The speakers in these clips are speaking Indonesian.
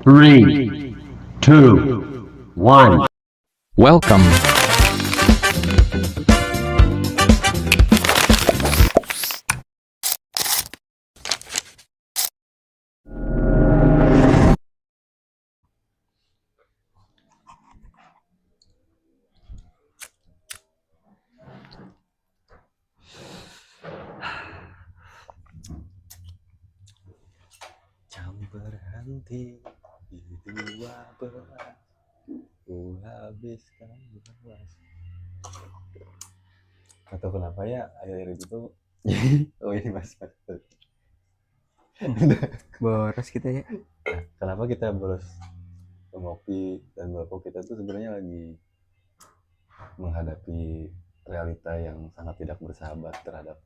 Three, two, one. Welcome. Jam berhenti di 12, ku habiskan 12. Atau kenapa ya akhir-akhir itu oh ini mas Boros kita ya. Nah, kenapa kita boros ngopi dan merokok? Kita tuh sebenarnya lagi menghadapi realita yang sangat tidak bersahabat terhadap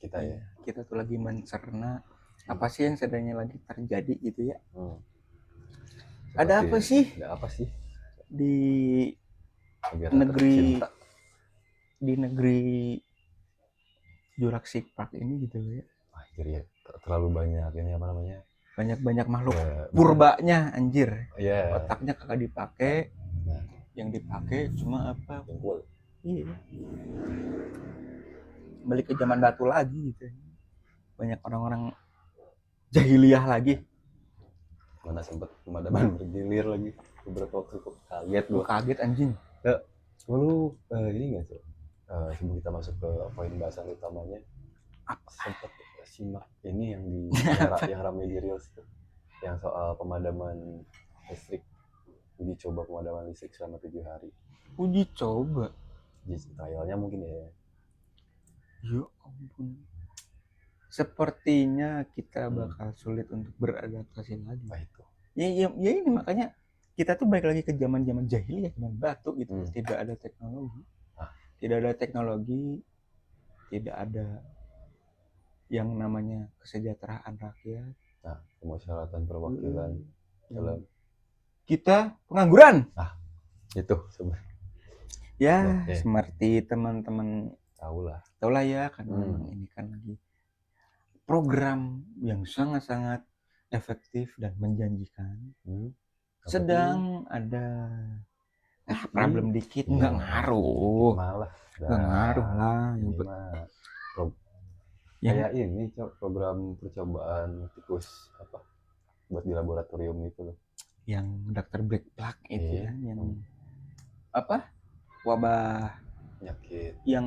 kita ya. Kita tuh lagi mencerna apa sih yang sebenarnya lagi terjadi gitu ya. Ada apa sih? Ada apa sih Di negara negeri tercinta? di negeri Jurassic Park ini gitu ya. Akhir ya, terlalu banyak ini apa namanya? Banyak makhluk Ya, purbanya anjir. ya. Otaknya kagak dipakai. Nah, Yang dipakai cuma apa? jempol. Iya. Balik ke zaman batu lagi gitu. Banyak orang-orang jahiliyah lagi. Mana sempat pemadaman bergilir lagi beberapa waktu, kok kaget Gue gua. kaget anjing. Lu ini nggak sih, sebelum kita masuk ke poin bahasan utamanya, sempat simak ini yang di yang ramai di reels tuh, yang soal pemadaman listrik, uji coba pemadaman listrik selama 7 hari. Uji coba. Trialnya mungkin ya. Ya ampun. Sepertinya kita bakal sulit untuk beradaptasi lagi. Wah itu. Ya ini makanya kita tuh balik lagi ke zaman jahiliyah, zaman batu gitu. Tidak ada teknologi. Tidak ada teknologi, tidak ada yang namanya kesejahteraan rakyat. Nah, kemusyawaratan perwakilan dalam kita pengangguran. itu sebenarnya. Ya, seperti teman-teman Tahu lah ya kan memang ini kan lagi program yang sangat-sangat efektif dan menjanjikan. Sedang ada problem dikit, nggak ngaruh. Malah Nggak ngaruh lah. Kayak ini program percobaan tikus apa buat di laboratorium itu loh. Yang Dr. Black Plug itu ya, yang apa? Wabah penyakit yang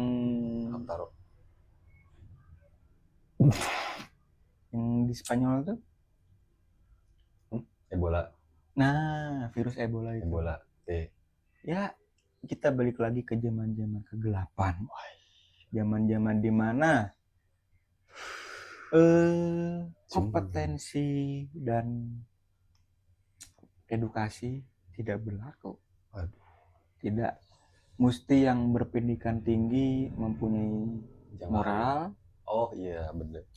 Hamtaro. Yang di Spanyol tuh Ebola. Nah, virus Ebola itu. Ebola. Ya, kita balik lagi ke zaman-zaman kegelapan. Zaman-zaman di mana kompetensi dan edukasi tidak berlaku. Tidak mesti yang berpendidikan tinggi mempunyai moral. Oh iya bener.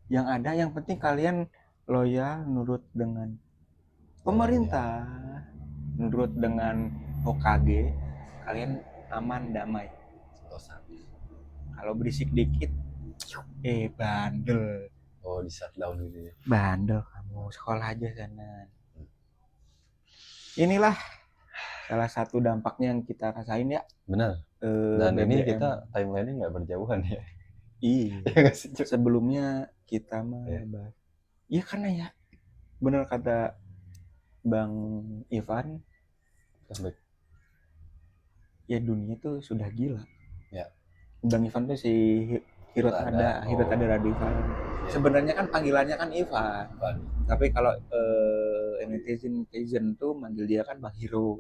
Yang ada yang penting kalian loyal nurut dengan pemerintah, nurut dengan Hokage, kalian aman damai. Kalau berisik dikit, bandel. Oh di shutdown gitu ya. Bandel kamu, sekolah aja sana. Inilah salah satu dampaknya yang kita rasain ya. Benar. Dan BBM. ini kita timeline-nya nggak berjauhan ya. Iya. Sebelumnya kita mah ya karena ya benar kata Bang Ivan, ya dunia tuh sudah gila. Ya. Bang Ivan tuh si Hirotada Radivan. Sebenarnya kan panggilannya kan Ivan. Tapi kalau netizen tuh manggil dia kan Bang Hiro.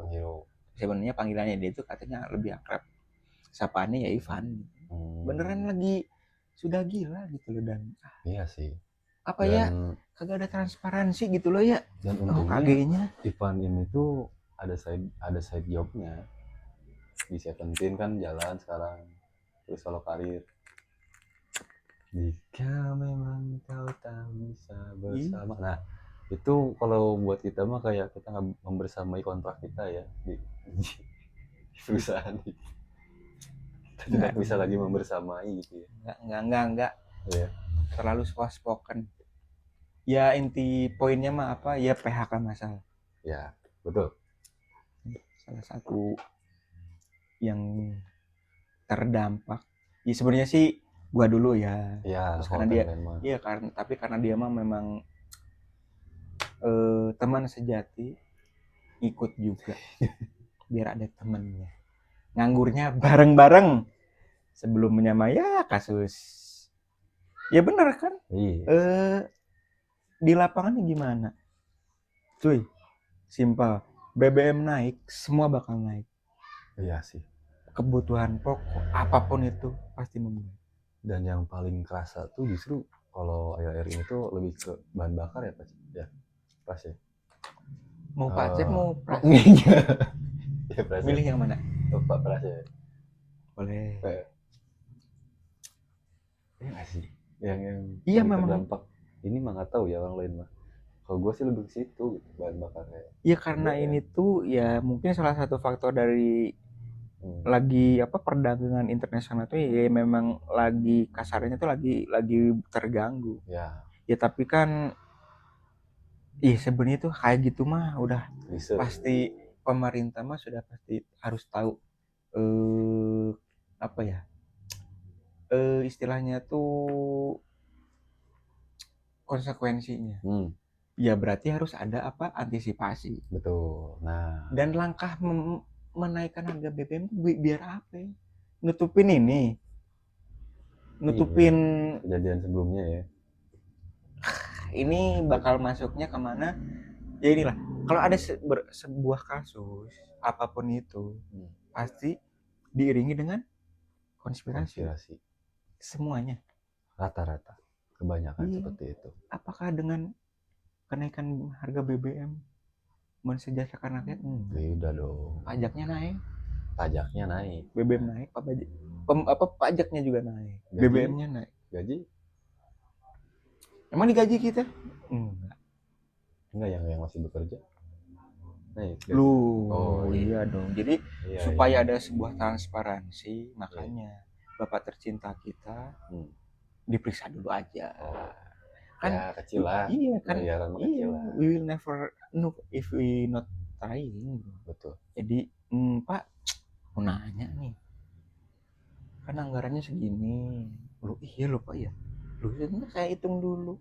Sebenarnya panggilannya dia itu katanya lebih akrab. Sapaannya ya Ivan. Beneran lagi sudah gila gitu loh dan iya sih. Apa ya? Kagak ada transparansi gitu loh ya. Dan untungnya KG-nya Ivan ini tuh ada side jobnya. Di Seventeen kan jalan sekarang. Terus solo karir. Jika memang kau tak bisa bersama. Nah, itu kalau buat kita mah kayak kita nggak membersamai kontrak kita ya di perusahaan ini. Kita tidak bisa lagi membersamai gitu ya. Enggak. Iya. Terlalu soft spoken. Ya inti poinnya mah apa? Ya PHK massal. Ya, betul. Salah satu yang terdampak. Ya sebenarnya sih gua dulu ya. Ya, Terus kalau karena dia, timeline mah. iya karena dia mah memang teman sejati, ikut juga biar ada temennya. Nganggurnya bareng-bareng sebelum menyamai ya kasus. Ya bener kan? Iya. Di lapangannya gimana? Cuy, simpel. BBM naik, semua bakal naik. Iya sih. Kebutuhan pokok, apapun itu pasti membaik. Dan yang paling kerasa tuh justru kalau akhir-akhir ini tuh lebih ke bahan bakar ya Pak. Ya, Pras ya. Mau Pak Cep, mau Pras? Iya. Ya, Pras. Milih yang mana? Pak Pras ya. Boleh. Iya nggak sih? Yang Iya, lebih memang. terdampak. Ini mah nggak tahu ya orang lain mah. Kalau gue sih lebih ke situ gitu, bahan bakarnya. Ya karena BBM. ini tuh ya mungkin salah satu faktor dari lagi perdagangan internasional tuh ya memang lagi kasarnya tuh lagi terganggu. Ya, Ya tapi kan sebenarnya tuh kayak gitu mah udah bisa. pasti pemerintah mah sudah pasti harus tahu eh apa ya? Istilahnya tuh konsekuensinya. Ya berarti harus ada antisipasi. Betul. Nah, Dan langkah menaikkan harga BBM biar apa? Nutupin ini. Nutupin kejadian sebelumnya ya. ini bakal masuknya kemana? Ya inilah. Kalau ada sebuah kasus apapun itu pasti diiringi dengan konspirasi. Semuanya. Rata-rata. Kebanyakan seperti itu. Apakah dengan kenaikan harga BBM mensejahterakan rakyat? Beda dong. Pajaknya naik. BBM naik, pajaknya juga naik. Gaji? BBM-nya naik. Gaji? Emang digaji kita? Enggak, yang masih bekerja. Naik. Iya dong. Jadi supaya ada sebuah transparansi, makanya Bapak tercinta kita diperiksa dulu aja. Kan ya kecil lah. Iya kan. Kecil lah. We will never know if we not trying. Betul. Jadi Pak mau nanya nih, kan anggarannya segini. Iya loh Pak ya. Sebentar saya hitung dulu.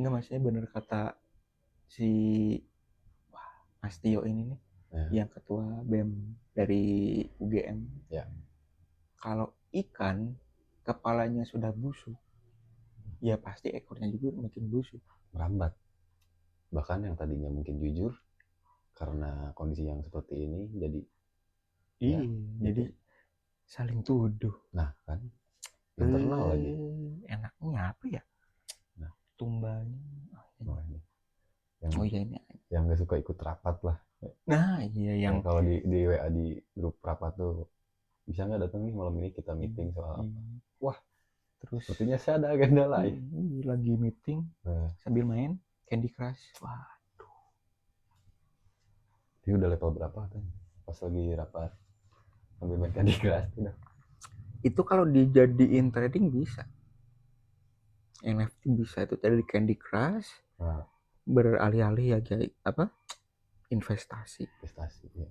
Enggak, maksudnya bener kata si Mas Tio ini nih, yang ketua BEM dari UGM. Ya. Kalau ikan kepalanya sudah busuk, ya pasti ekornya juga makin busuk. Merambat. Bahkan yang tadinya mungkin jujur, karena kondisi yang seperti ini jadi jadi saling tuduh. Nah kan internal lagi. Enaknya apa ya? Nah, tumbanya. Ini. Yang nggak suka ikut rapat lah. Nah iya yang kalau di WA di grup rapat tuh, bisa nggak datang nih malam ini kita meeting soal apa? Wah, terus sepertinya saya ada agenda lain. Lagi meeting sambil main Candy Crush. Waduh. Ini udah level berapa kan? Pas lagi rapat sambil main Candy Crush udah. Itu kalau dijadiin trading bisa. NFT bisa itu tadi Candy Crush. Beralih-alih ya investasi ya.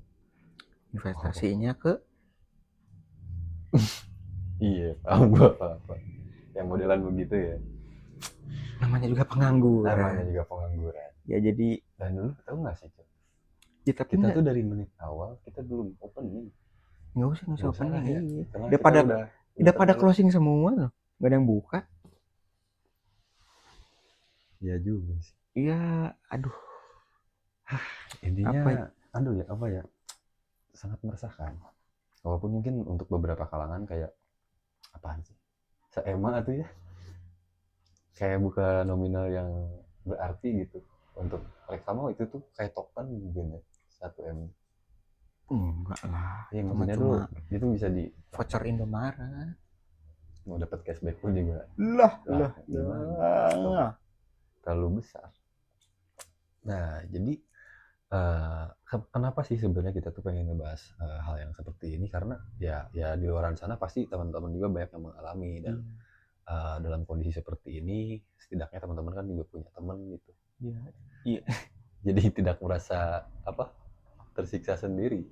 Investasinya ke iya, paham gua apa yang modelan begitu ya. Namanya juga pengangguran. Ya jadi, dan dulu tahu nggak sih ya, tapi kita tuh dari menit awal kita belum opening. Nggak usah opening ya. Udah pada closing semua loh, nggak ada yang buka. Iya juga sih. Iya, aduh. Intinya, apa ya? Sangat meresahkan. Walaupun mungkin untuk beberapa kalangan kayak apaan sih? Seema tuh ya. Kayak bukan nominal yang berarti gitu. Untuk mereka mau itu tuh kayak token mungkin ya. 1M. Enggak lah. Iya, maksudnya tuh itu bisa di voucher Indomaret. Mau dapat cashback pun juga. Lah. Terlalu besar. Nah, jadi kenapa sih sebenarnya kita tuh pengen ngebahas hal yang seperti ini, karena ya di luar sana pasti teman-teman juga banyak yang mengalami dan dalam kondisi seperti ini setidaknya teman-teman kan juga punya teman gitu. Iya. Iya. Jadi tidak merasa tersiksa sendiri.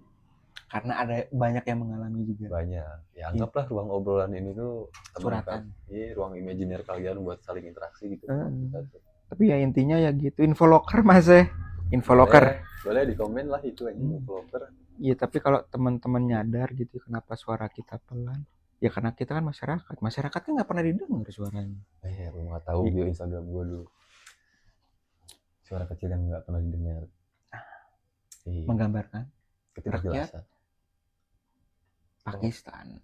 Karena ada banyak yang mengalami juga. Banyak. Ya anggaplah ruang obrolan ini tuh Suratan. ruang imajiner kalian buat saling interaksi gitu sama kita tuh. Tapi ya intinya ya gitu, infoloker Mas ya. Infoloker. Boleh di komen lah itu aja infoloker. Iya, tapi kalau teman-teman nyadar gitu kenapa suara kita pelan, ya karena kita kan masyarakat. Masyarakat kan nggak pernah didengar suaranya. Lu nggak tahu bio Instagram gue dulu. Suara kecil yang nggak pernah didengar. Menggambarkan ketidakjelasan. Pakistan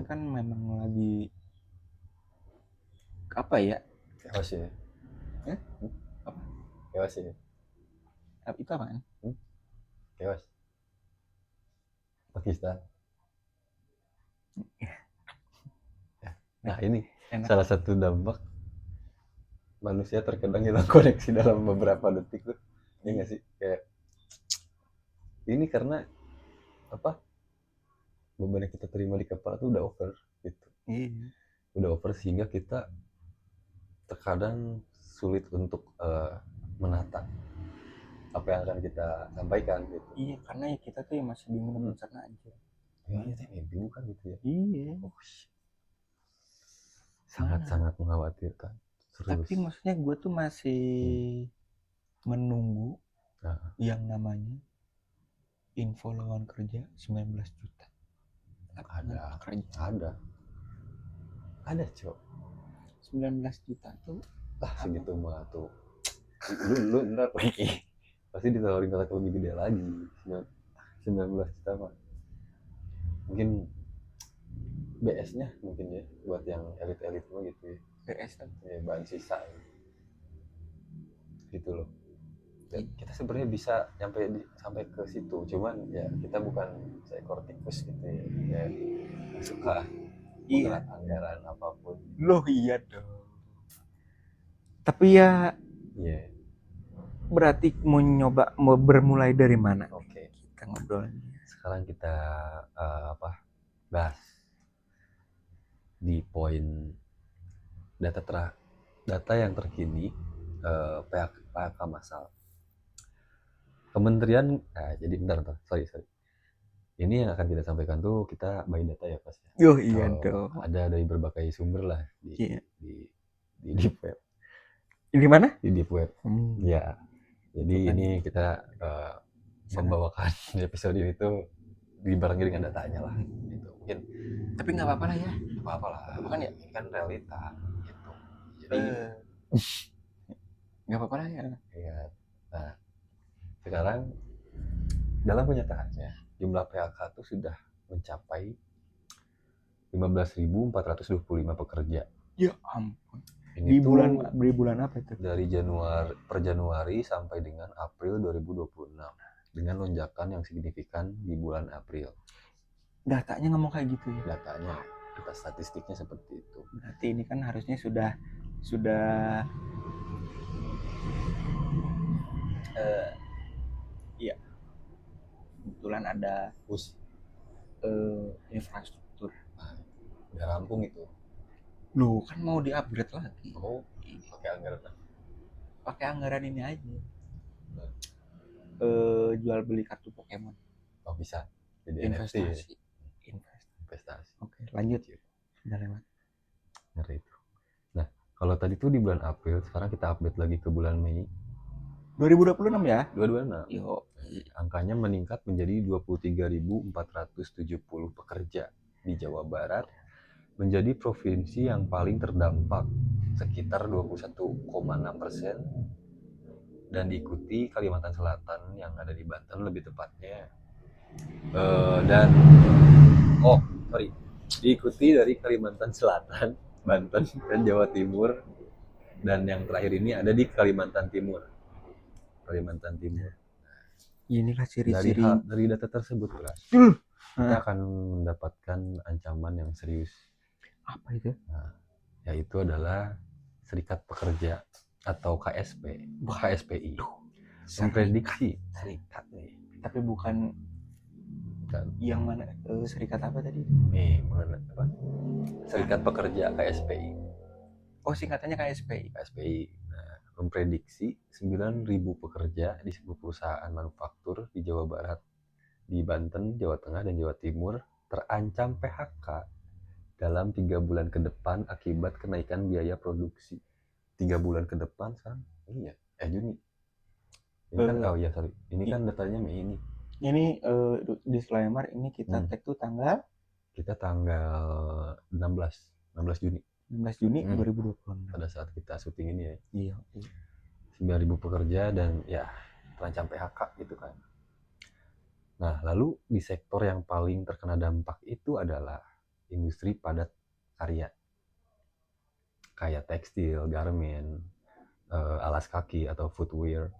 kan memang lagi apa ya? Chaos ya. Apa? Chaos ya. Itu apaan? Chaos. Pakistan. Nah ini Enak. salah satu dampak manusia terkadang hilang koneksi dalam beberapa detik tuh. Iya nggak sih? Kayak ini karena beban yang kita terima di kepala tuh udah over gitu. Iya. Udah over sehingga kita terkadang sulit untuk menata apa yang akan kita sampaikan gitu. Iya, karena ya kita tuh masih bingung mencerna aja. Ya mimpi bukan gitu ya. Iya. Sangat mengkhawatirkan. Tapi maksudnya gue tuh masih menunggu yang namanya info lowongan kerja 19 juta. Ada Cok. 19 juta tuh segitu mah tuh lu ntar pasti ditawarin kata lebih gede lagi. 19 juta mah mungkin BS nya mungkin ya buat yang elit-elit mah gitu ya. BS kan ya bahan sisa gitu loh. Dan kita sebenarnya bisa sampai ke situ, cuman ya kita bukan seekor tikus gitu ya suka menggerak anggaran apapun. Loh iya dong. Tapi ya berarti mau bermulai dari mana? Oke. Kita ngobrolnya. Sekarang kita bahas di poin data yang terkini PHK massal. Kementerian jadi bentar sorry. Ini yang akan kita sampaikan tuh kita by data ya Pas. Yo iya dong. Ada dari berbagai sumber lah di deep web. Di mana? Di deep web. Ya. Jadi ini kita membawakan episode ini tuh dibarengi dengan datanya lah gitu. Mungkin tapi nggak apa-apa lah ya. Nggak apa-apa lah. Kan ya ini kan realita gitu. Jadi nggak apa-apa lah ya. Iya. Nah, sekarang dalam kenyataannya jumlah PHK itu sudah mencapai 15.425 pekerja. Ya ampun. Ini di bulan apa itu? Dari Januari sampai dengan April 2026 dengan lonjakan yang signifikan di bulan April. Datanya ngomong kayak gitu ya? Datanya, data statistiknya seperti itu. Berarti ini kan harusnya sudah iya. Kebetulan ada infrastruktur. Udah rampung itu. Loh, kan mau di-upgrade lagi. Oh, pakai anggaran ini aja. Jual beli kartu Pokemon. Oh, bisa. Jadi investasi. Oke, lanjut. Sudah lewat. Ngeri itu. Nah, kalau tadi tuh di bulan April, sekarang kita update lagi ke bulan Mei. 2026 ya? 2026. Yo. Angkanya meningkat menjadi 23.470 pekerja di Jawa Barat, menjadi provinsi yang paling terdampak sekitar 21,6%, dan diikuti Kalimantan Selatan yang ada di Banten lebih tepatnya, diikuti dari Kalimantan Selatan, Banten, dan Jawa Timur, dan yang terakhir ini ada di Kalimantan Timur. Inilah ciri-ciri dari data tersebut, kita akan mendapatkan ancaman yang serius. Apa itu? Nah, yaitu adalah Serikat Pekerja atau KSPI memprediksi serikat nih. Tapi bukan yang mana? Serikat apa tadi? Serikat Pekerja KSPI. Oh, singkatannya KSPI. Nah, memprediksi 9.000 pekerja di sebuah perusahaan manufaktur di Jawa Barat, di Banten, Jawa Tengah, dan Jawa Timur terancam PHK dalam 3 bulan ke depan akibat kenaikan biaya produksi. 3 bulan ke depan sekarang? Iya, Juni. Ini kan, ini kan datanya Mei ini. Ini disclaimer, ini kita tag tuh tanggal? Kita tanggal 16 Juni. 16 Juni 2020. Pada saat kita syuting ini ya. Iya. 9.000 pekerja dan ya terancam PHK gitu kan. Nah, lalu di sektor yang paling terkena dampak itu adalah industri padat karya. Kayak tekstil, garment, alas kaki atau footwear,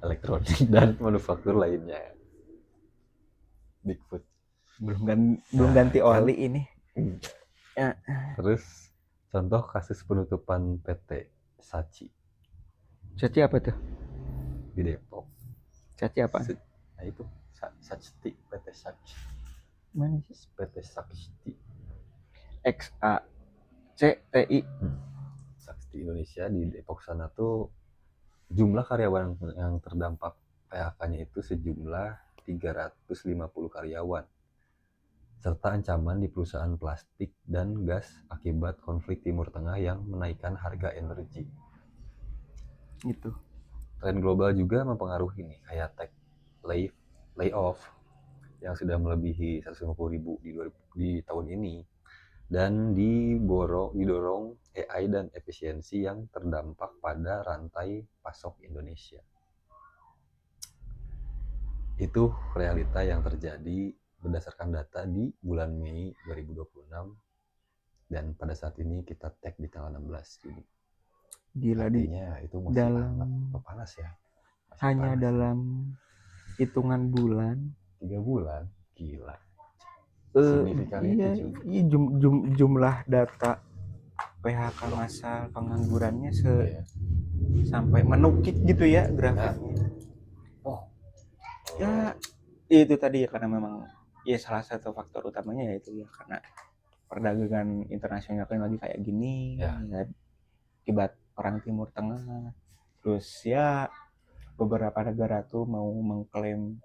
elektronik dan manufaktur lainnya. Bigfoot. Belum ganti oli ini. Ya. Terus contoh kasus penutupan PT Sachi. Sachi apa tuh? Di Depok. Sachi apa? Nah itu Sakti, PT Sachi. Mana sih? PT Sakti. XACTI. Sakti Indonesia di Depok sana tuh jumlah karyawan yang terdampak PHK-nya itu sejumlah 350 karyawan, serta ancaman di perusahaan plastik dan gas akibat konflik Timur Tengah yang menaikkan harga energi. Gitu. Tren global juga mempengaruhi nih, kayak tech layoff yang sudah melebihi 150.000 di tahun ini, dan didorong AI dan efisiensi yang terdampak pada rantai pasok Indonesia. Itu realita yang terjadi berdasarkan data di bulan Mei 2026, dan pada saat ini kita tag di tanggal 16 Juni. Gila. Artinya itu masih panas ya. Masih hanya panas. Dalam hitungan bulan, 3 bulan, gila. Signifikan itu jumlah data PHK massal, penganggurannya sampai menukik gitu ya grafiknya. Ya itu tadi ya, karena memang ya salah satu faktor utamanya yaitu ya karena perdagangan internasional kan lagi kayak gini ya, akibat perang Timur Tengah. Terus ya beberapa negara tuh mau mengklaim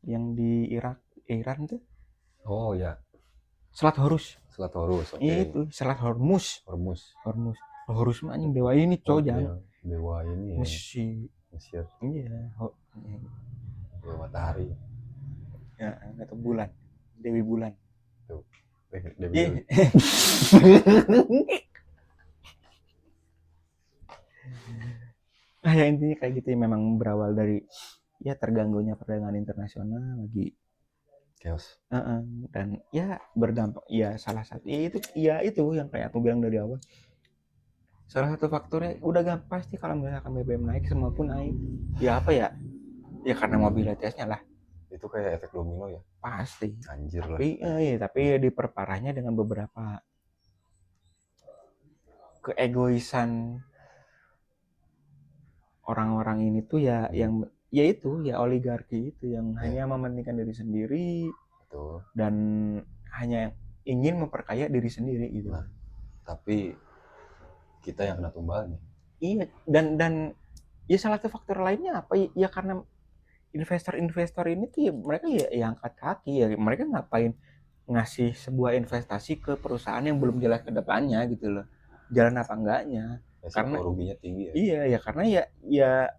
yang di Iran tuh. Oh ya. Selat Hormuz. Oke. Itu Selat Hormuz. Horus mah anjing dewa ini jangan. Dewa ini ya. Mesir. Iya. Dewa matahari. Ya, atau bulan. Dewi bulan. Tuh. Dewi. Ya intinya kayak gitu ya, memang berawal dari ya terganggunya perdagangan internasional lagi chaos. Dan ya berdampak ya salah satu itu yang kayak aku bilang dari awal. Salah satu faktornya udah pasti kalau misalkan BBM naik semua pun naik. Ya apa ya? Ya karena mobilitasnya lah. Itu kayak efek domino ya. Pasti. Anjir lah. Tapi diperparahnya dengan beberapa keegoisan orang-orang ini tuh ya yang ya itu ya oligarki itu yang hanya mementingkan diri sendiri. Betul. Dan hanya ingin memperkaya diri sendiri gitu. Nah, tapi kita yang kena tumbalnya. Iya, dan ya salah satu faktor lainnya apa ya karena investor ini tuh ya mereka ya angkat kaki ya, mereka ngapain ngasih sebuah investasi ke perusahaan yang belum jelas ke depannya gitu loh, jalan apa enggaknya, karena ruginya tinggi ya. Iya ya, karena ya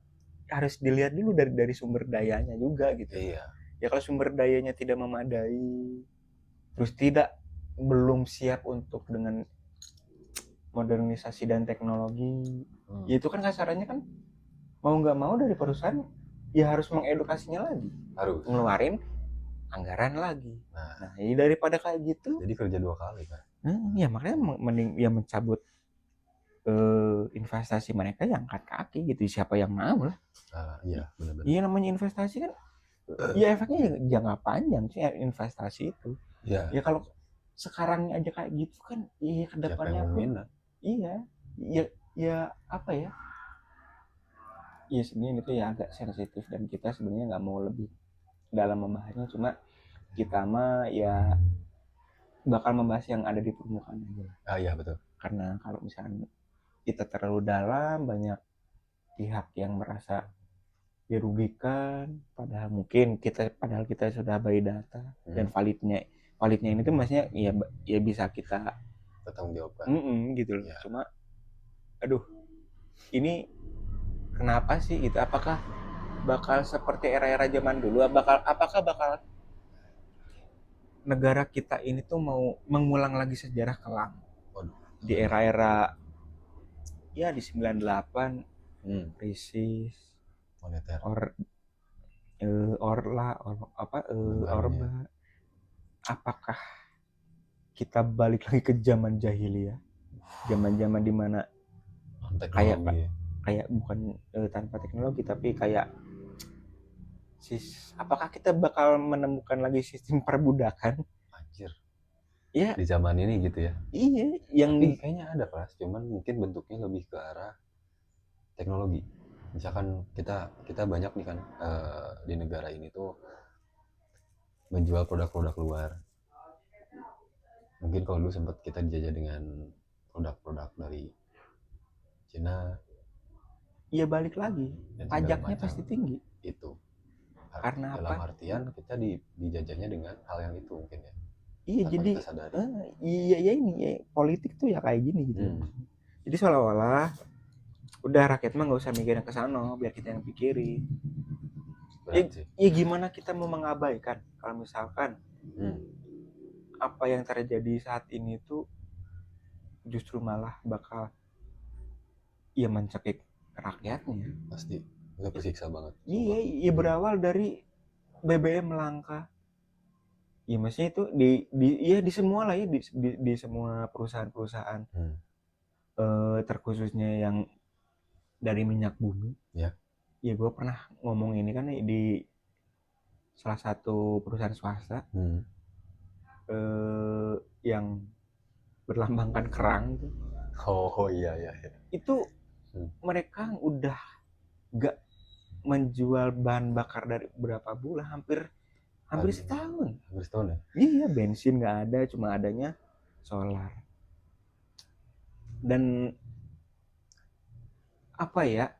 harus dilihat dulu dari sumber dayanya juga gitu. Iya. Ya kalau sumber dayanya tidak memadai, terus belum siap untuk dengan modernisasi dan teknologi, ya itu kan kasarannya kan mau nggak mau dari perusahaan ya harus mengedukasinya lagi, harus ngeluarin anggaran lagi. Nah ini daripada kayak gitu, jadi kerja 2 kali kan. Ya makanya mending ya mencabut investasi mereka, yang angkat kaki gitu. Siapa yang mau lah. Iya benar-benar. Iya namanya investasi kan ya efeknya jangka panjang sih investasi itu. Ya kalau sekarang aja kayak gitu kan, iya kedepannya pun iya ya apa ya, ya sebenarnya itu ya agak sensitif dan kita sebenarnya nggak mau lebih dalam membahasnya, cuma kita mah ya bakal membahas yang ada di permukaan aja lah. Iya betul. Karena kalau misalnya kita terlalu dalam, banyak pihak yang merasa dirugikan, padahal kita sudah by data dan validnya ini tuh maksudnya ya bisa kita Bertanggung jawabkan. gitu loh. Ya. Cuma aduh, ini kenapa sih itu? Apakah bakal seperti era-era zaman dulu? Apakah bakal negara kita ini tuh mau mengulang lagi sejarah kelam di era-era ya di 98 krisis moneter orba. Apakah kita balik lagi ke zaman jahiliyah, zaman dimana kayak bukan tanpa teknologi tapi kayak apakah kita bakal menemukan lagi sistem perbudakan? Anjir. Ya. Di zaman ini gitu ya. Iya, tapi kayaknya ada Pras, cuman mungkin bentuknya lebih ke arah teknologi. Misalkan kita banyak nih kan di negara ini tuh menjual produk-produk luar. Mungkin kalau dulu sempat kita dijajah dengan produk-produk dari Cina. Iya balik lagi, pajaknya pasti tinggi. Itu. Karena dalam artian kita dijajahnya dengan hal yang itu mungkin ya. Iya jadi politik tuh ya kayak gini gitu. Jadi seolah-olah udah rakyat mah nggak usah mikirin ke sana, biar kita yang pikirin. Ya gimana kita mau mengabaikan kalau misalkan apa yang terjadi saat ini tuh justru malah bakal mencekik rakyatnya. Pasti nggak bersiksa banget. Iya berawal dari BBM langka. Ya maksudnya itu di semua lah ya, di semua perusahaan-perusahaan terkhususnya yang dari minyak bumi. Ya gue pernah ngomong ini kan di salah satu perusahaan swasta yang berlambangkan kerang itu. Iya. Itu mereka udah gak menjual bahan bakar dari berapa bulan, hampir setahun. Hampir setahun ya? Iya, bensin nggak ada, cuma adanya solar. Dan apa ya?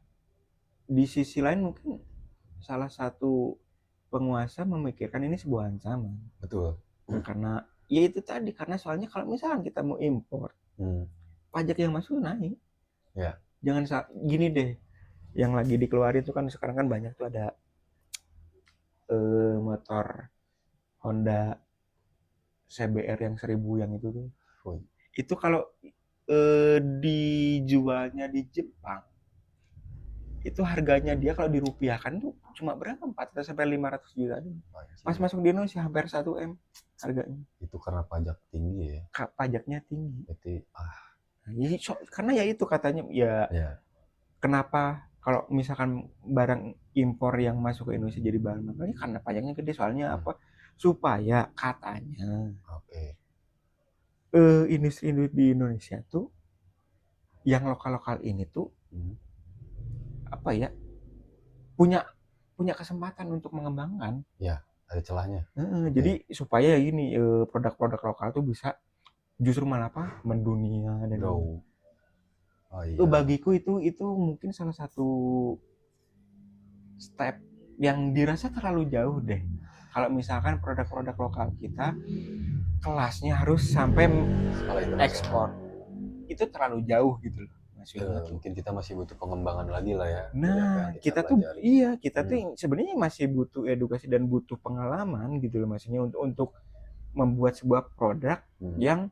Di sisi lain mungkin salah satu penguasa memikirkan ini sebuah ancaman. Betul. Karena ya itu tadi, karena soalnya kalau misalnya kita mau impor, pajak yang masuk naik. Ya. Jangan gini deh, yang lagi dikeluarin itu kan sekarang kan banyak tuh ada motor Honda CBR yang 1000 yang itu tuh. Itu kalau dijualnya di Jepang itu harganya dia kalau dirupiahkan tuh cuma berapa? 400 sampai 500 juta. Pas masuk di Indonesia hampir 1 M harganya. Itu karena pajak tinggi ya. Pajaknya tinggi. Berarti karena ya itu katanya ya. Kenapa kalau misalkan barang impor yang masuk ke Indonesia jadi bahan bakar, karena pajaknya gede. Soalnya apa? Supaya katanya industri di Indonesia tuh yang lokal ini tuh apa ya, punya kesempatan untuk mengembangkan. Ya, ada celahnya. Jadi supaya ini produk-produk lokal tuh bisa justru malah apa? Mendunia dan bagiku itu mungkin salah satu step yang dirasa terlalu jauh deh. Kalau misalkan produk-produk lokal kita kelasnya harus sampai ekspor, itu terlalu jauh gitu loh. Mungkin kita masih butuh pengembangan lagi lah ya. Nah, kita tuh sebenarnya masih butuh edukasi dan butuh pengalaman gitu loh, maksudnya untuk membuat sebuah produk yang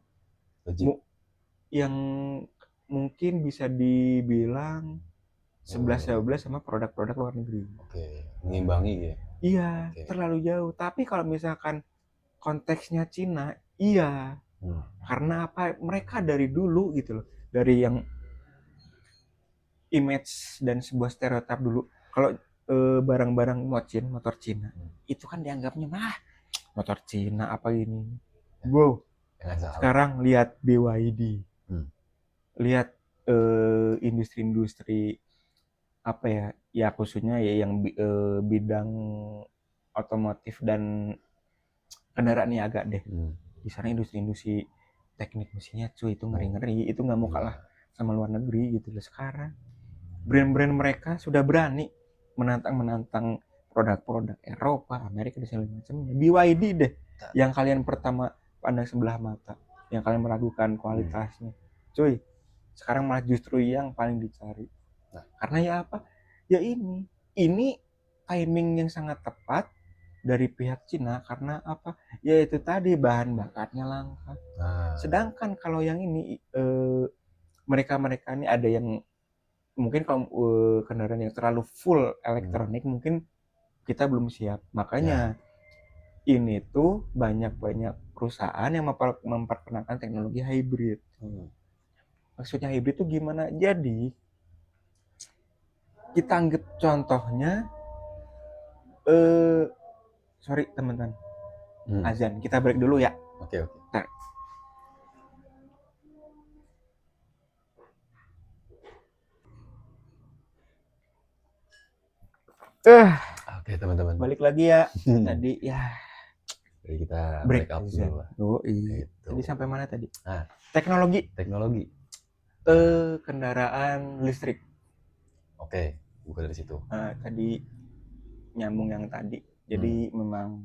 mungkin bisa dibilang 11-12 sama produk-produk luar negeri. Mengimbangi ya. Iya, terlalu jauh. Tapi kalau misalkan konteksnya Cina, iya. Karena apa? Mereka dari dulu gitu loh, dari yang image dan sebuah stereotip dulu. Kalau barang-barang motor Cina, itu kan dianggapnya motor Cina apa ini. Wow. Sekarang lihat BYD. Lihat industri-industri apa ya khususnya ya yang bidang otomotif dan kendaraan niaga deh. Hmm. Di sana industri-industri teknik mesinnya cuy itu ngeri-ngeri, itu nggak mau kalah sama luar negeri gitu loh. Sekarang brand-brand mereka sudah berani menantang produk-produk Eropa, Amerika dan segala macamnya. BYD deh yang kalian pertama pandang sebelah mata, yang kalian meragukan kualitasnya. Cuy, sekarang malah justru yang paling dicari. Karena ya apa? Ya ini timing yang sangat tepat dari pihak Cina. Karena apa? Ya itu tadi bahan bakarnya langka. Sedangkan kalau yang ini mereka ini ada yang mungkin kalau kendaraan yang terlalu full elektronik mungkin kita belum siap. Makanya ini tuh banyak perusahaan yang memperkenalkan teknologi hybrid. Maksudnya hybrid tuh gimana? Jadi kita anggap contohnya sorry teman-teman, azan, kita break dulu ya. Oke. Oke teman-teman, balik lagi ya. Tadi ya jadi kita break up dulu lah. Jadi sampai mana tadi? Teknologi kendaraan listrik. Oke, buka dari situ. Tadi nyambung yang tadi. Jadi memang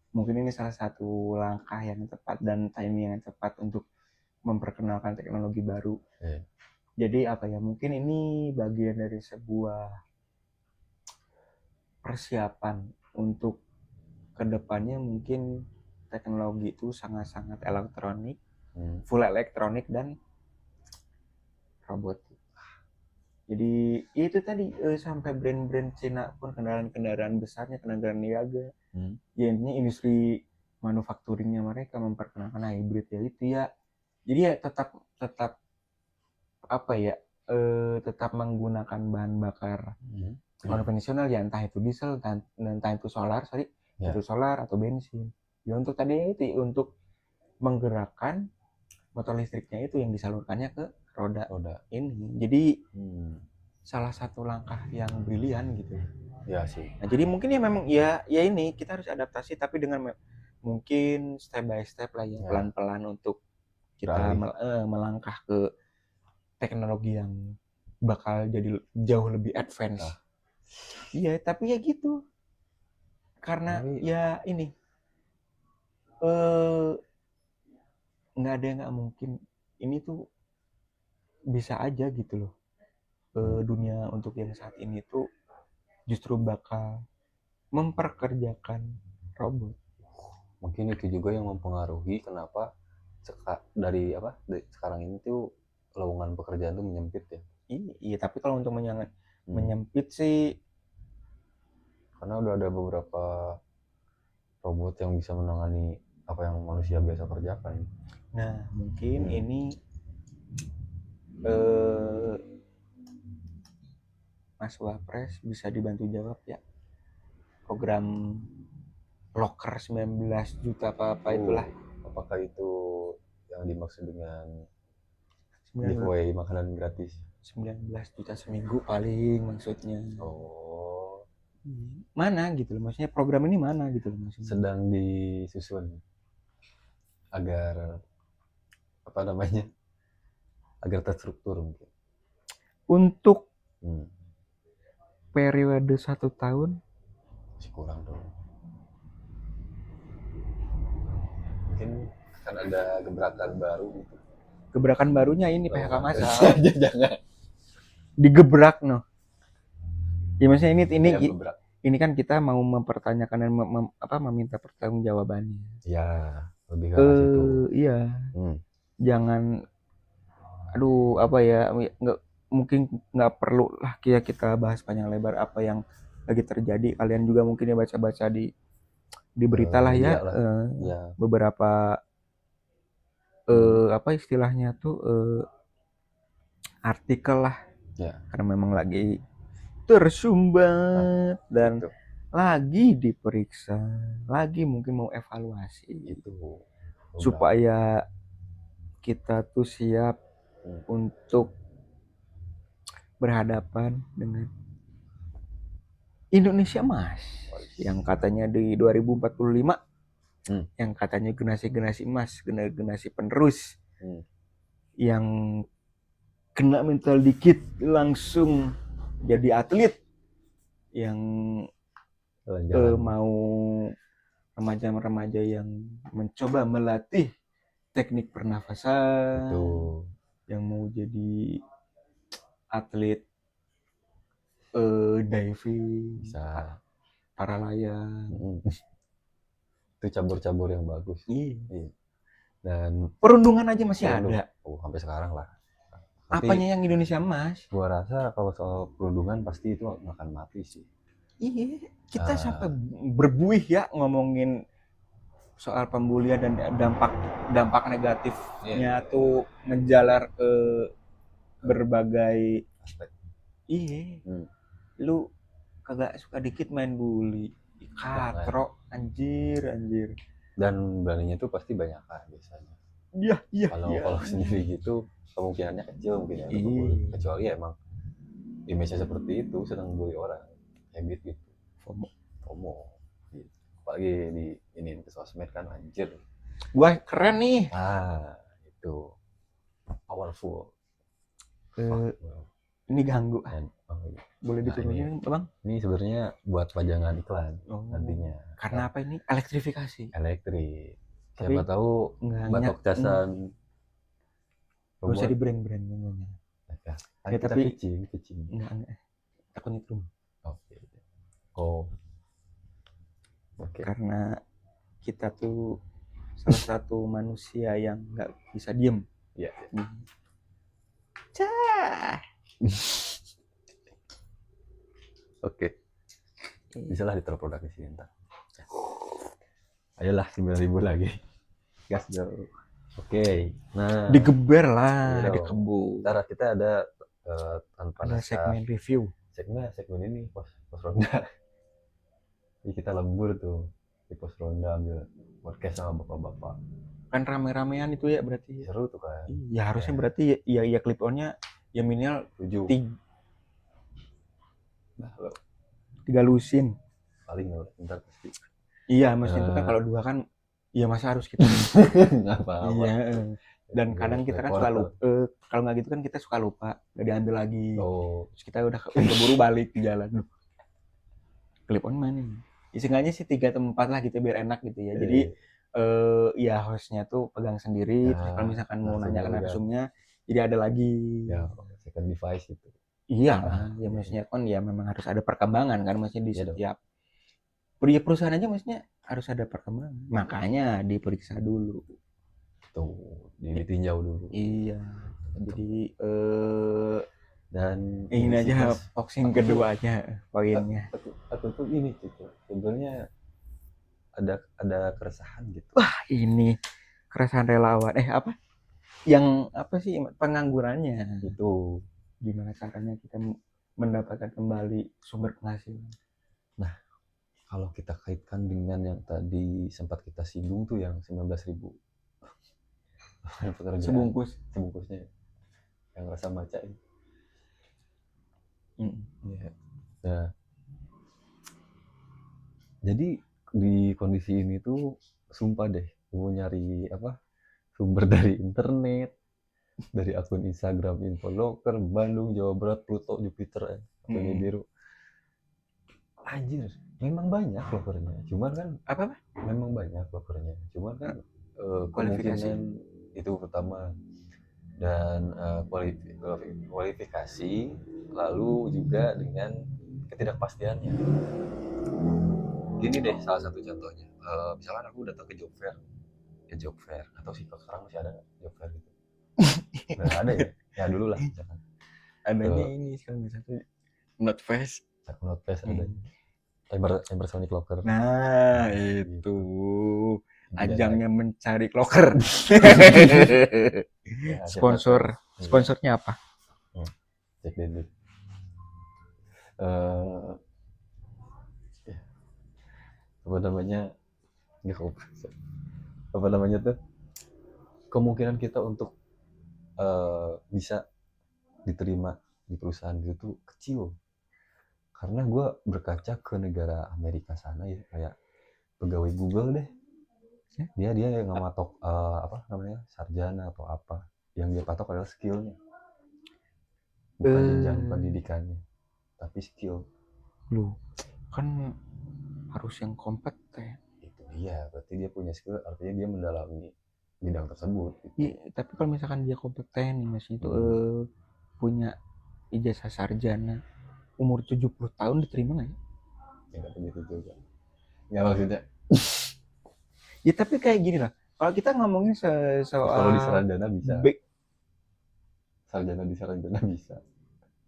mungkin ini salah satu langkah yang tepat dan timing yang tepat untuk memperkenalkan teknologi baru. Jadi apa ya, mungkin ini bagian dari sebuah persiapan untuk kedepannya. Mungkin teknologi itu sangat-sangat elektronik, full elektronik dan robotik. Jadi itu tadi sampai brand-brand Cina pun kendaraan-kendaraan besarnya, kendaraan niaga, ya intinya industri manufakturingnya mereka memperkenalkan hybrid ya itu ya. Jadi ya tetap apa ya, tetap menggunakan bahan bakar konvensional ya, entah itu diesel dan entah itu solar, itu solar atau bensin. Ya untuk tadi itu untuk menggerakkan motor listriknya itu yang disalurkannya ke roda ini. Jadi salah satu langkah yang brilian gitu ya sih. Nah, jadi mungkin ya memang ya ini kita harus adaptasi, tapi dengan mungkin step by step lah ya, pelan-pelan untuk kita melangkah ke teknologi yang bakal jadi jauh lebih advance. Iya, tapi ya gitu. Karena ya ini nggak ada yang nggak mungkin. Ini tuh bisa aja gitu loh. Dunia untuk yang saat ini tuh justru bakal memperkerjakan robot. Mungkin itu juga yang mempengaruhi kenapa dari sekarang ini tuh lowongan pekerjaan tuh menyempit ya. Iya, tapi kalau untuk menyempit sih, karena udah ada beberapa robot yang bisa menangani apa yang manusia biasa kerjakan. Nah, mungkin ini Mas Wapres bisa dibantu jawab ya. Program locker 19 juta apa itulah. Apakah itu yang dimaksud dengan giveaway makanan gratis? 19 juta seminggu paling maksudnya. Mana gitu loh, maksudnya program ini mana gitu loh maksudnya. Sedang disusun agar agar terstruktur mungkin. Untuk periode 1 tahun masih kurang dong. Mungkin akan ada gebrakan baru gitu. Gebrakan barunya ini PHK massal. Jangan digebrak ya, maksudnya ini kan kita mau mempertanyakan dan meminta pertanggungjawabannya ya, lebih ke situ. Iya. Jangan mungkin nggak perlu lah kita bahas panjang lebar apa yang lagi terjadi. Kalian juga mungkin ya baca-baca di berita lah ya, beberapa apa istilahnya tuh artikel lah, karena memang lagi tersumbat dan lagi diperiksa, lagi mungkin mau evaluasi gitu, supaya kita tuh siap untuk berhadapan dengan Indonesia Emas yang katanya di 2045 yang katanya generasi emas, generasi penerus, yang kena mental dikit langsung jadi atlet, yang mau remaja-remaja yang mencoba melatih teknik pernafasan, yang mau jadi atlet diving, bisa para layang. Itu cabur-cabur yang bagus. Iya. Dan perundungan aja masih ada. Sampai sekarang lah. Apanya yang Indonesia emas? Gua rasa kalau soal perundungan pasti itu akan mati sih. Iya, kita sampai berbuih ya ngomongin soal pembulian dan dampak negatifnya tuh menjalar ke berbagai aspek. Iya. Lu kagak suka dikit main bully, katro, anjir. Dan beraninya tuh pasti banyak kan biasanya. Iya. Kalau sendiri gitu kemungkinannya kecil mungkin ya. Kecuali emang image seperti itu, senang bully orang, habit gitu. FOMO. Gitu. Apalagi di ini ke sosmed kan, anjir. Wah keren nih. Itu powerful. Ini ganggu. Boleh diturunin bang? Ini sebenarnya buat pajangan iklan nantinya. Karena apa ini? Elektrifikasi. Elektrik. Siapa tahu batok casan. Gak usah di brand namanya. Ya, tapi kecil. Enggak. Takut nyetrum. Oke. Karena kita tuh salah satu manusia yang nggak bisa diem. Iya. Oke. Bisa lah ditaruh di sini ntar. Ayolah 9.000 lagi. Gas jauh. Oke. Nah. Digeber lah, dikebut. Ntar kita ada tanpa ada segmen review. Segmen ini pos ronda. Jadi kita lembur tuh di pos ronda ambil podcast sama bapak-bapak. Kan rame-ramean itu ya berarti. Seru tuh kan. Ya harusnya berarti ya clip on-nya ya minimal 7. 3 lusin. Paling ntar pasti. Iya, maksudnya itu kan kalau 2 kan ya masa harus kita nggak apa-apa. Iya. Dan kadang kita kan suka lupa, kalau nggak gitu kan kita suka lupa, nggak diambil lagi. Terus kita udah keburu balik di jalan. Clip on mana nih? Istilahnya sih 3 atau 4 lah gitu biar enak gitu ya. Jadi ya hostnya tuh pegang sendiri. Terus kalau misalkan mau nanya ke narsumnya, jadi ada lagi. Ya, second device itu. Iya lah, ya maksudnya kan ya memang harus ada perkembangan kan, maksudnya di setiap perusahaan aja maksudnya harus ada perkembangan. Makanya diperiksa dulu. Tuh, ditinjau dulu. Iya. Jadi dan ini aja boxing kedua aja poinnya. Aku tuh ini gitu. Sebenarnya ada keresahan gitu. Wah, ini keresahan relawan. Apa? Yang apa sih penganggurannya? Itu gimana caranya kita mendapatkan kembali sumber penghasilan. Nah, kalau kita kaitkan dengan yang tadi sempat kita singgung tuh yang 19.000 sebungkusnya yang rasa maca ini. Nah, jadi di kondisi ini tuh sumpah deh mau nyari sumber dari internet, dari akun Instagram Infoloker, Bandung, Jawa Barat, Pluto, Jupiter, akun biru. Anjir, memang banyak lokernya. Cuman kan memang banyak lokernya. Cuman kan kemungkinan itu pertama dan kualifikasi lalu juga dengan ketidakpastiannya. Gini deh salah satu contohnya. Misalkan aku datang ke job fair atau sih sekarang masih ada nggak job fair gitu? Nggak ada ya? Ya dulu lah misalkan. Adanya ini sekarang satu Notfest ada. Emersonic Locker. Nah itu ajangnya mencari locker. Sponsornya apa? Cek dulu. Apa namanya tuh? Kemungkinan kita untuk bisa diterima di perusahaan itu tuh kecil. Karena gue berkaca ke negara Amerika sana ya, kayak pegawai Google deh. Dia yang nggak matok apa namanya sarjana atau apa. Yang dia patok adalah skillnya, bukan jenjang pendidikannya, tapi skill. Lu kan harus yang kompeten. Itu dia, berarti dia punya skill, artinya dia mendalami bidang tersebut. Gitu. Iya, tapi kalau misalkan dia kompeten nih Mas itu punya ijazah sarjana, umur 70 tahun diterima nggak ya? Ya nggak begitu juga. Nggak maksudnya. Ya tapi kayak gini lah. Kalau kita ngomongin soal Kalau di sarjana bisa. back. Sarjana di sarjana bisa.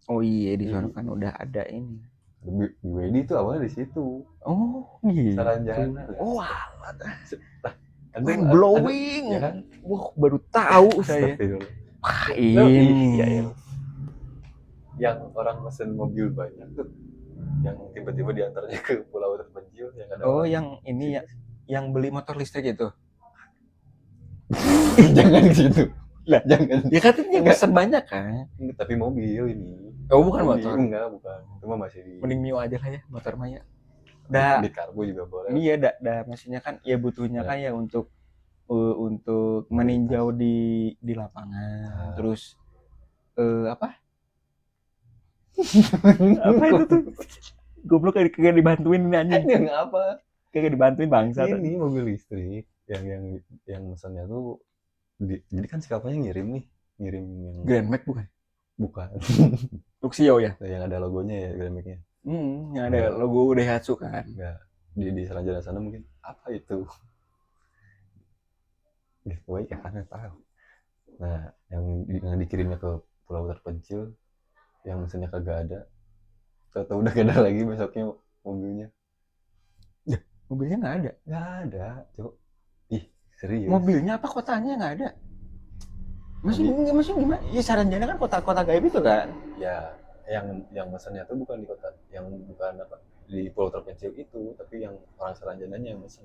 Oh iya di sana kan udah ada ini. Di WD itu awalnya di situ. Oh gitu. Sarjana. Oh alat. Mind blowing. Ya kan? Wah baru tahu saya. Wah ini. Ya, yang orang mesen mobil banyak tuh, yang tiba-tiba diantarnya ke pulau terpencil yang ada. Oh yang ini ya, yang beli motor listrik itu. Jangan gitu. Lah, jangan. Ya katanya pesan banyak kan. Tapi mobil ini. Oh bukan motor. Enggak, bukan. Cuma masih di. Mending Mio aja lah ya, motor Maya. Dah. Di karbo juga boleh. Iya, dah maksudnya kan ya butuhnya kan ya untuk meninjau di lapangan. Terus apa? Apa itu tuh? Goblok kagak dibantuin anjing. Yang apa? Kagak dibantuin bangsa. Ini mobil listrik yang mesennya tuh jadi kan si kapalnya ngirim yang Grand Max bukan? Bukan. Luxio ya? Yang ada logonya ya Grand Max-nya. Yang ada logo Daihatsu kan. Enggak. Di selanjutnya sana mungkin apa itu? Giveaway ya kan tahu. Nah, yang dikirimnya ke pulau terpencil yang mesinnya kagak ada. Tahu udah gak ada lagi besoknya mobilnya. Ya, mobilnya nggak ada. Nggak ada, Cuk. Ih, serius. Mobilnya apa kotanya nggak ada? Maksudnya gimana? Ya Sarjana kan kota gaib itu kan? Ya, yang mesennya tuh bukan di kota, yang bukan apa di pulau terpencil itu, tapi yang orang Sarjananya yang mesen.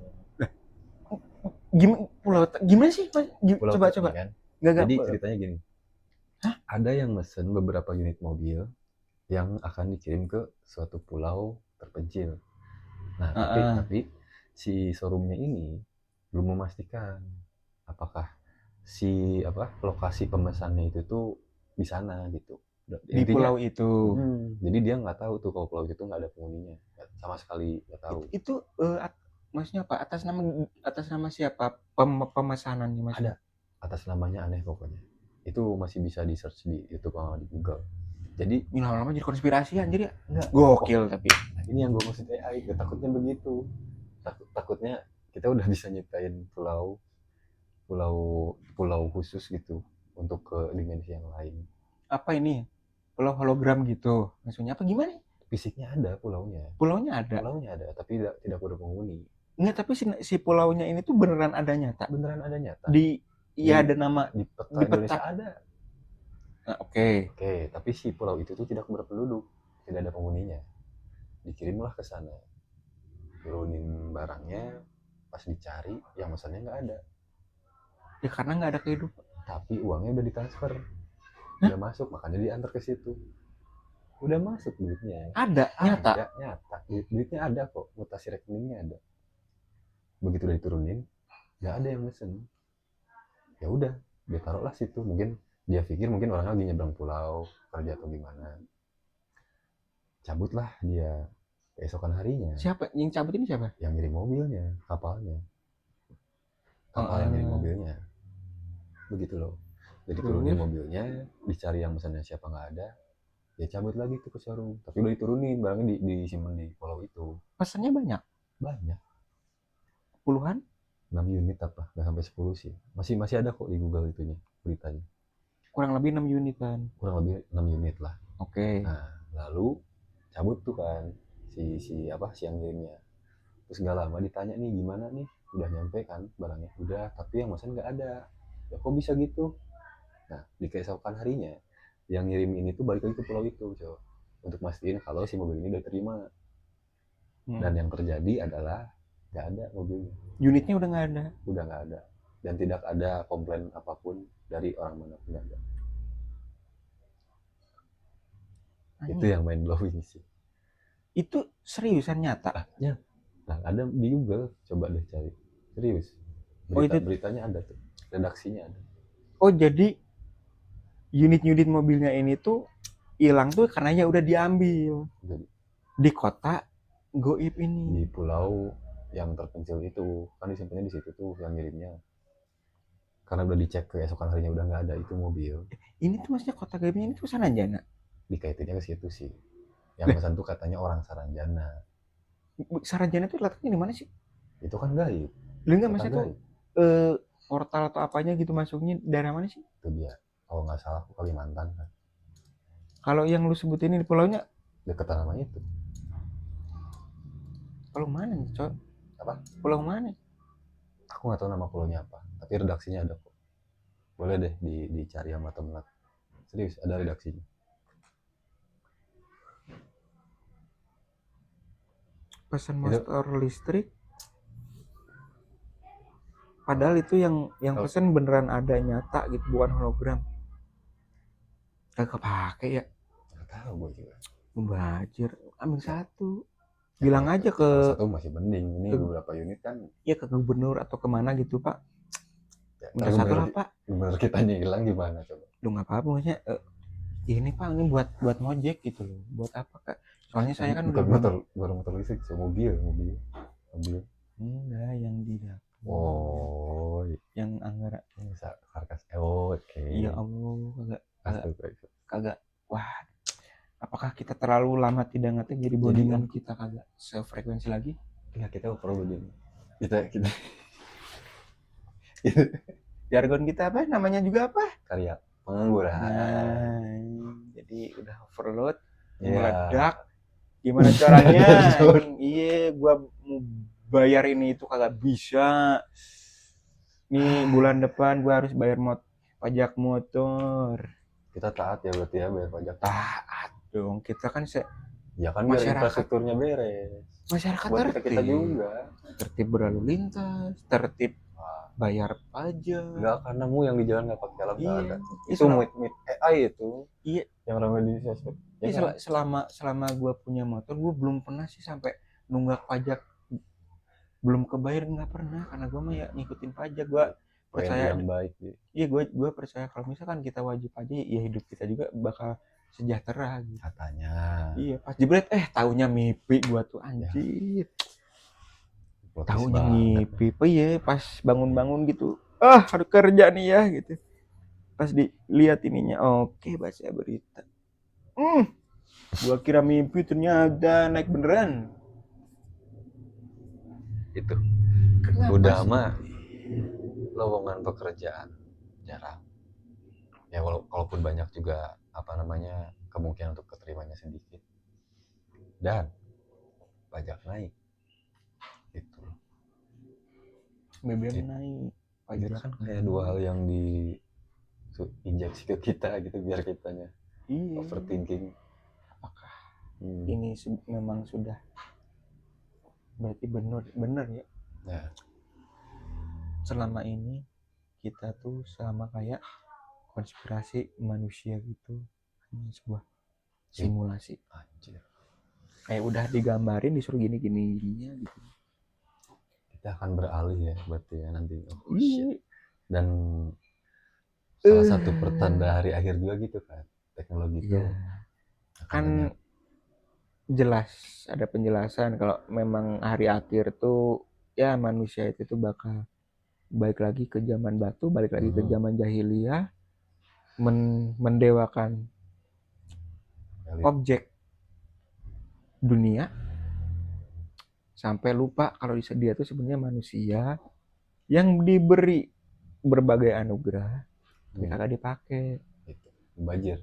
Gimana sih? Coba. Kan? Jadi ceritanya gini. Hah? Ada yang mesen beberapa unit mobil yang akan dikirim ke suatu pulau terpencil. Nah, tapi si showroomnya ini belum memastikan apakah si lokasi pemesannya itu tuh di sana gitu. Di pulau itu. Jadi dia nggak tahu tuh kalau pulau itu nggak ada penghuninya, sama sekali nggak tahu. Itu maksudnya apa? Atas nama siapa pemesanannya Mas? Ada atas namanya aneh pokoknya. Itu masih bisa di search di YouTube sama di Google. Jadi lama-lama jadi konspirasi anjir ya. Enggak. Gokil tapi. Nah, ini yang gue maksud AI, takutnya begitu. Takutnya kita udah bisa nyiptain pulau khusus gitu untuk ke dimensi yang lain. Apa ini? Pulau hologram gitu. Maksudnya apa gimana? Fisiknya ada pulaunya. Pulaunya ada, tapi tidak berpenghuni. Enggak, tapi si pulaunya ini tuh beneran ada nyata. Beneran ada nyata. Ada nama di peta Indonesia ada. Oke, tapi si pulau itu tuh tidak berpenduduk, tidak ada penghuninya. Dikirimlah ke sana, turunin barangnya, pas dicari yang mesannya nggak ada. Ya karena nggak ada kehidupan. Tapi uangnya udah ditransfer, udah masuk, makanya diantar ke situ. Udah masuk duitnya. Ada, nyata. Duitnya ada kok, mutasi rekeningnya ada. Begitu udah diturunin, nggak ada yang mesen. Ya udah, dia taruhlah situ. Mungkin dia pikir orang lagi nyebrang pulau kerja atau gimana. Cabutlah dia keesokan harinya. Siapa yang cabut ini? Siapa? Yang ngirim mobilnya, kapal yang ngirim mobilnya. Begitu loh. Jadi turunin mobilnya, dicari yang mesennya siapa nggak ada, dia cabut lagi tuh ke showroom. Tapi udah diturunin, barangnya disimpan di pulau itu. Pesannya banyak? Banyak. Puluhan? 6 unit apa? Nggak sampai 10 sih. Masih ada kok di Google itunya, beritanya. Kurang lebih 6 unit kan? Kurang lebih 6 unit lah. Oke. Nah, lalu cabut tuh kan si yang ngirimnya. Terus nggak lama ditanya nih gimana nih, udah nyampe kan barangnya? Udah, tapi yang mesen nggak ada. Ya kok bisa gitu? Nah, di keesokan harinya yang ngirim ini tuh balik lagi ke pulau itu, coba, untuk mastiin kalau si mobil ini udah terima. Dan yang terjadi adalah nggak ada mobilnya. Unitnya udah nggak ada. Dan tidak ada komplain apapun dari orang manapun ada. Itu yang mind blowing sih. Itu seriusan nyata? Nah, ada di Google, coba deh cari. Serius. Oh, itu Beritanya ada tuh, redaksinya ada. oh jadi unit-unit mobilnya ini tuh hilang tuh karena ya udah diambil Jadi di kota goib di ini. pulau yang terpencil itu kan disimpannya di situ tuh yang ngirimnya. Karena udah dicek keesokan harinya udah nggak ada itu mobil. Ini tuh maksudnya kota goibnya ini tuh Saranjana. Dikaitinnya ke situ sih. Yang Lah, pesan tuh katanya orang Saranjana. Saranjana tuh letaknya di mana sih? Itu kan gaib. Lu nggak Kota maksudnya tuh gaib. portal atau apanya gitu masuknya daerah mana sih? Itu dia. Kalau nggak salah aku Kalimantan kan. Kalau yang lu sebutin ini pulaunya Deket nama itu. pulau mana nih, Cok? Apa? Pulau mana? Aku nggak tahu nama pulaunya apa. Tapi redaksinya ada kok. Boleh deh dicari sama temen. Serius ada redaksinya. Pesan Itu motor listrik. Padahal itu yang Oh. pesan beneran ada nyata gitu, bukan hologram. Kagak kepake ya. nggak tahu gue juga. Mubazir, ambil satu. Bilang Kalau aja ke satu masih mending. Ini ke- beberapa unit kan. ya ke gubernur atau kemana gitu, Pak. Ya, Minta satu lah, Pak. Gubernur kita nih hilang gimana coba? Lu nggak apa-apa maksudnya. Ini Pak, ini buat ngojek gitu loh. Buat apa Kak? Soalnya saya kan bukan udah motor listrik, so mobil. enggak yang di dapur. Oh, Yang Anggara. bisa karkas. Oh, oke. Ya Allah, Astaga. kagak. Wah, apakah kita terlalu lama tidak ngetek jadi bondingan kita kagak sefrekuensi lagi? Ya kita perlu begini. Kita Jargon kita apa? Namanya juga apa? karya pengangguran. Nah, jadi udah overload, Ya. meledak. Gimana caranya? Iya, gua mau bayar ini itu kagak bisa. Nih bulan depan gua harus bayar pajak motor. Kita taat ya berarti ya bayar pajak. Taat dong, kita kan Ya kan biar masyarakat. infrastrukturnya beres. Masyarakat Buat tertib. kita juga. Tertib berlalu lintas, tertib bayar pajak. Enggak, karena yang di jalan nggak pakai helm nggak Iya. ada. Itu mit AI itu. Iya. Yang ramai di sosmed. Ya Iya, kan? selama gue punya motor, gue belum pernah sih sampai nunggak pajak belum kebayar, nggak pernah, karena gue mah ya ngikutin pajak. Gue percaya yang baik. Iya, gue percaya kalau misalkan kita wajib pajak, ya hidup kita juga bakal sejahtera gitu. Katanya. Iya, pas jebret taunya mimpi gue tuh anjir. Taunya mimpi, iya pas bangun-bangun gitu. Harus kerja nih ya gitu. Pas dilihat ininya, oke, baca berita. Gua kira mimpi, ternyata naik beneran. Itu. Kenapa Udah sih? mah lowongan pekerjaan jarang. Ya walaupun banyak juga kemungkinan untuk keterimanya sedikit. Dan pajak naik. Gitu. BBM naik. Pajak kan kayak dua hal yang diinjeksi ke kita gitu biar kitanya overthinking. Apakah ini memang sudah berarti benar ya? Ya. Selama ini kita tuh sama kayak konspirasi manusia gitu, hanya sebuah simulasi. Anjir. Kayak udah digambarin disuruh gini gitu. Kita akan beralih ya berarti ya nanti. Iya. Dan salah satu pertanda hari akhir juga gitu kan teknologi itu. Kan jelas ada penjelasan kalau memang hari akhir tuh ya manusia itu tuh bakal balik lagi ke zaman batu, balik lagi ke zaman jahiliyah, mendewakan objek dunia sampai lupa kalau dia tuh sebenarnya manusia yang diberi berbagai anugerah tapi kagak dipakai. Mubazir.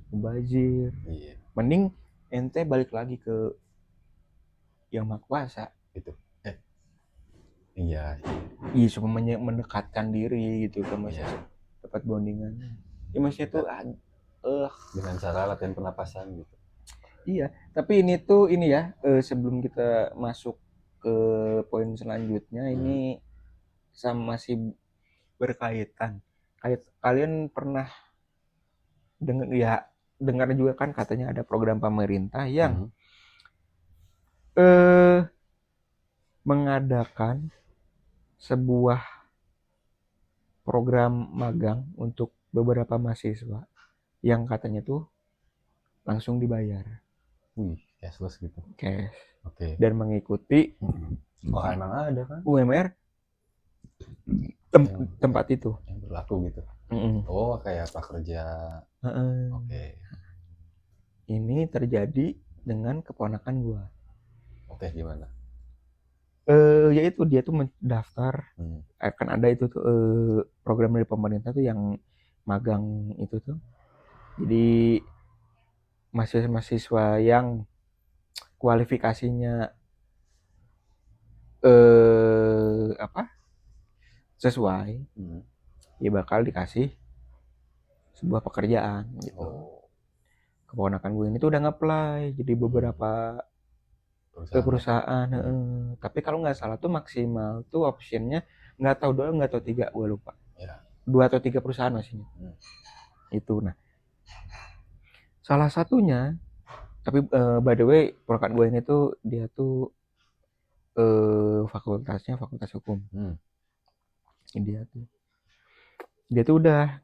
Iya. Mending ente balik lagi ke yang Maha Kuasa gitu. Iya. Iya, supaya mendekatkan diri gitu kan, masih dapat bondingan. Ya maksudnya tuh dengan cara latihan pernapasan gitu. Iya, tapi ini tuh ya sebelum kita masuk ke poin selanjutnya, ini masih berkaitan. Kalian pernah dengar juga kan katanya ada program pemerintah yang mengadakan sebuah program magang untuk beberapa mahasiswa yang katanya tuh langsung dibayar Wih, cashless gitu. cash Oke. dan mengikuti Oh, emang ada kan UMR yang tempat itu. yang berlaku gitu. Mm-mm. Oh, kayak prakerja. Heeh. Oke. Ini terjadi dengan keponakan gua. Oke, gimana? Yaitu dia tuh mendaftar, kan ada itu tuh program dari pemerintah tuh yang magang itu tuh. Jadi mahasiswa yang kualifikasinya sesuai, ya bakal dikasih sebuah pekerjaan gitu. Oh, Keponakan gue ini tuh udah nge-apply jadi beberapa perusahaan. Tapi kalau nggak salah tuh maksimal tuh optionnya nggak tahu 2 nggak tahu 3, gue lupa. Ya. 2 atau 3 perusahaan maksudnya. Itu nah. Salah satunya, tapi by the way, ponakan gue ini tuh dia tuh fakultasnya fakultas hukum. Dia tuh udah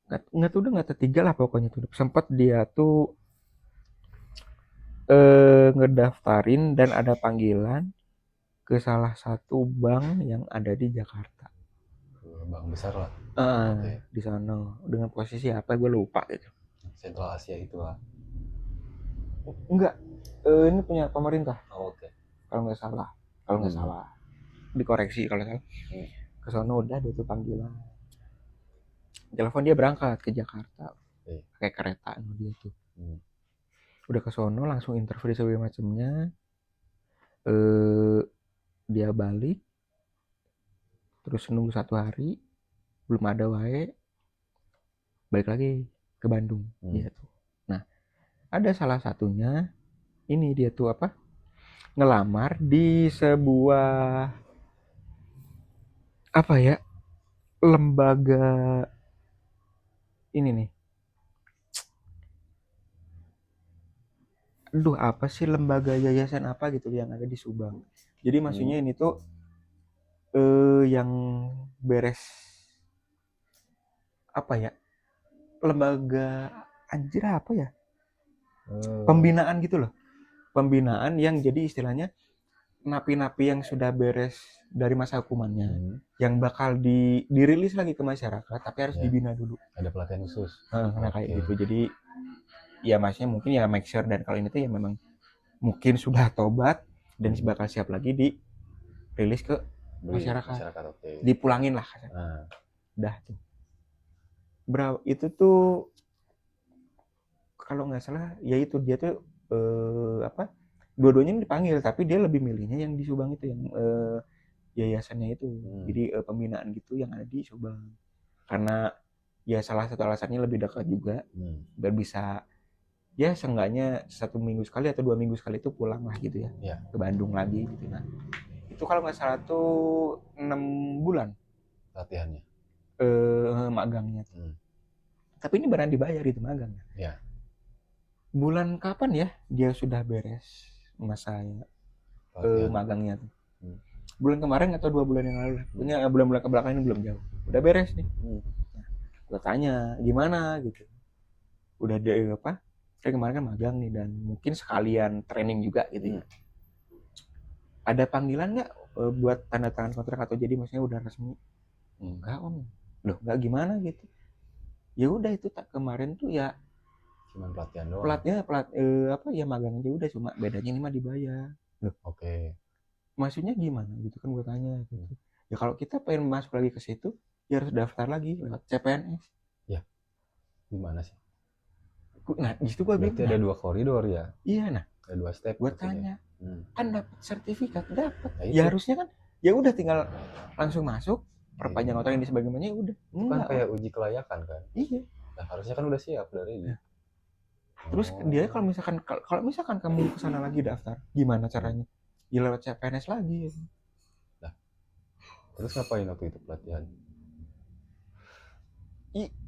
nggak ketiga lah pokoknya tuh. Sempat dia tuh ngedaftarin dan ada panggilan ke salah satu bank yang ada di Jakarta. Bank besar lah. Di sana dengan posisi apa gue lupa gitu. Sentral Asia itu lah. Enggak, ini punya pemerintah. Oke. Kalau nggak salah, dikoreksi kalau salah. Ke sana udah ada tuh panggilan. Telepon dia berangkat ke Jakarta, pakai kereta dia tuh. Udah ke sono langsung interview segala macamnya. Dia balik, terus nunggu 1 hari, belum ada wae, balik lagi ke Bandung dia tuh. Nah, ada salah satunya ini dia tuh ngelamar di sebuah lembaga ini nih. Apa sih lembaga yayasan apa gitu yang ada di Subang. Jadi maksudnya ini tuh yang beres lembaga anjir apa ya? Pembinaan gitu loh. Pembinaan yang jadi istilahnya napi-napi yang sudah beres dari masa hukumannya yang bakal dirilis lagi ke masyarakat tapi harus dibina dulu. Ada pelatihan khusus. Kayak gitu. Jadi ya maksudnya mungkin ya make sure dan kalau ini tuh ya memang mungkin sudah tobat dan bakal siap lagi dirilis ke masyarakat. Dipulangin lah. Dah tuh. Bro, itu tuh kalau nggak salah ya itu dia tuh dua-duanya dipanggil tapi dia lebih milihnya yang di Subang itu yang yayasannya itu. Jadi pembinaan gitu yang ada di Subang. Karena ya salah satu alasannya lebih dekat juga. Biar bisa ya seenggaknya 1 minggu sekali atau 2 minggu sekali itu pulang lah gitu ya. Ke Bandung lagi gitu. Nah, itu kalau nggak salah tuh 6 bulan latihannya. Magangnya. Tapi ini beneran dibayar itu magangnya. Ya. Bulan kapan ya dia sudah beres masa magangnya tuh? Bulan kemarin atau 2 bulan yang lalu. Punya bulan-bulan kebelakang ini belum jauh. Udah beres nih. Nah, gue tanya gimana gitu. Udah ada Kayak kemarin kan magang nih dan mungkin sekalian training juga gitu ya. Ada panggilan nggak buat tanda tangan kontrak atau jadi maksudnya udah resmi? Enggak om. Loh nggak gimana gitu? Ya udah itu kemarin tuh ya cuma pelatihan doang. Ya magang aja udah cuma bedanya ini mah dibayar. Loh. Oke. Maksudnya gimana gitu kan gue tanya gitu. Ya kalau kita pengen masuk lagi ke situ ya harus daftar lagi lewat CPNS. Ya. Gimana sih? Nah, di situ gue bilang. Berarti ada 2 koridor ya? Iya, nah. Ada 2 step. Gue tanya. Kan dapat sertifikat, dapat. Nah, ya harusnya kan ya udah tinggal langsung masuk, perpanjang kontrak ini sebagainya udah. Itu kan kayak uji kelayakan kan? Iya. Nah, harusnya kan udah siap dari ini. Nah. Terus dia kalau misalkan kamu kesana lagi daftar, gimana caranya? Ya lewat CPNS lagi. Nah, terus ngapain waktu itu pelatihan?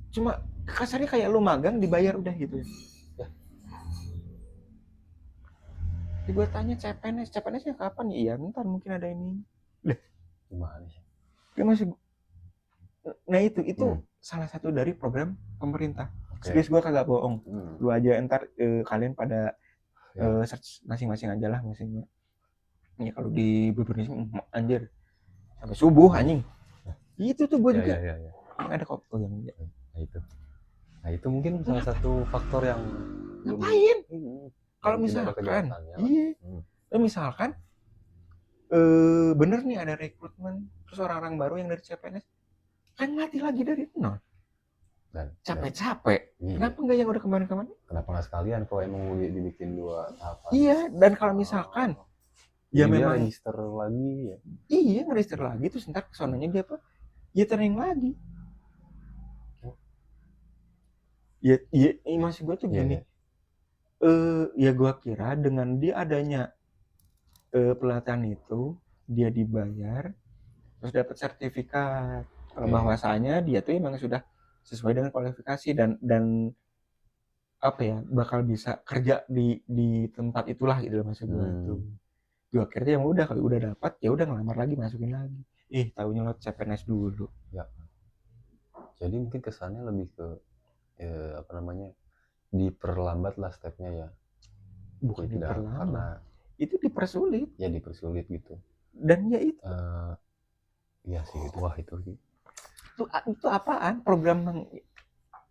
Cuma kasarnya kayak lu magang dibayar udah gitu ya. Gue tanya CPNS-nya kapan ya? Iya, ntar mungkin ada ini. Gimana sih? Kan masih Nah itu Hmm. salah satu dari program pemerintah. Oke. Serius gue kagak bohong. Hmm. Lu aja ntar kalian pada Ya. search masing-masing aja lah maksudnya. Ya kalau di Indonesia anjir sampai subuh anjing. Itu tuh gue juga. Ya. Yang ada kok yang Nah itu mungkin salah satu faktor yang ngapain? Kalau yang tidak ada misalkan, kejawatannya lah. iya. Misalkan bener nih ada rekrutmen terus orang-orang baru yang dari CPNS kan ngelatih lagi dari nol. Dan Capek-capek. iya. Kenapa enggak yang udah kemarin-kemarin? Kenapa nggak sekalian kalau emang mau dibikin 2 tahapan? Iya, dan kalau misalkan ya Jadi dia memang register lagi ya. iya nge-register lagi terus ntar kesonanya dia apa? Ya training lagi. Ya maksud gue tuh gini. Ya gue kira dengan dia adanya pelatihan itu dia dibayar terus dapat sertifikat bahwasanya dia tuh emang sudah sesuai dengan kualifikasi dan apa ya bakal bisa kerja di tempat itulah gitu maksud gue tuh. Gue kira yang udah kalau udah dapat ya udah ngelamar lagi masukin lagi. Taunya lo CPNS dulu. Ya. Jadi mungkin kesannya lebih ke apa namanya diperlambat lah stepnya ya. Bukan ya, tidak diperlambat. Karena itu dipersulit. Ya dipersulit gitu. Dan ya itu. Iya sih itu wah itu sih. Itu apaan? Program yang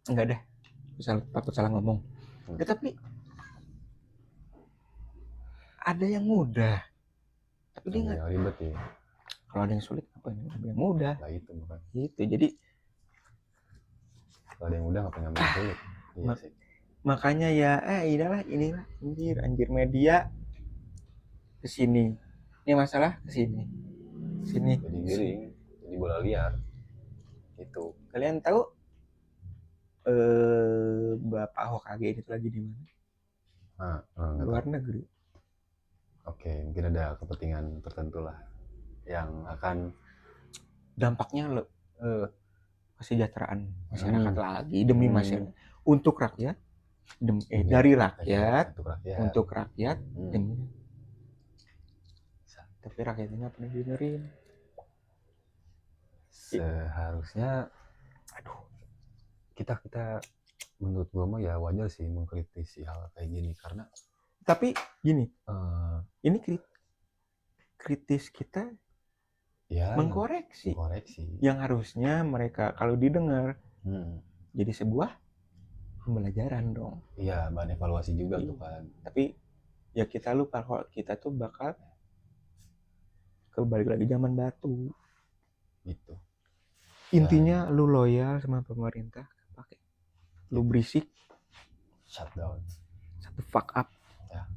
enggak deh. Takut salah ngomong. Ya, tapi ada yang mudah. Tapi dia nggak ribet ya. Kalau ada yang sulit apa yang mudah? Lah itu bukan. Itu jadi kalau ada yang mudah ngapain ngambil sulit. Iya sih. Makanya ya inilah anjir media kesini. Ini masalah kesini. Sini. Jadi giring, jadi bola liar. Itu. Kalian tahu Bapak Hokage itu lagi di mana? Luar negeri. Oke, mungkin ada kepentingan tertentu lah yang akan dampaknya kesejahteraan masyarakat lagi demi masyarakat untuk rakyat dari rakyat untuk rakyat demi tapi rakyatnya pernah dengerin. Seharusnya kita menurut gue mah ya wajar sih mengkritisi hal kayak gini karena tapi gini ini kritis kita ya mengkoreksi yang harusnya mereka kalau didengar jadi sebuah pembelajaran dong. Iya, bahan evaluasi juga tuh kan. Tapi ya kita lupa kalau kita tuh bakal kembali lagi zaman batu. Gitu. Intinya lu loyal sama pemerintah, pakai. Lu berisik, shutdown. Shut the fuck up. Ya.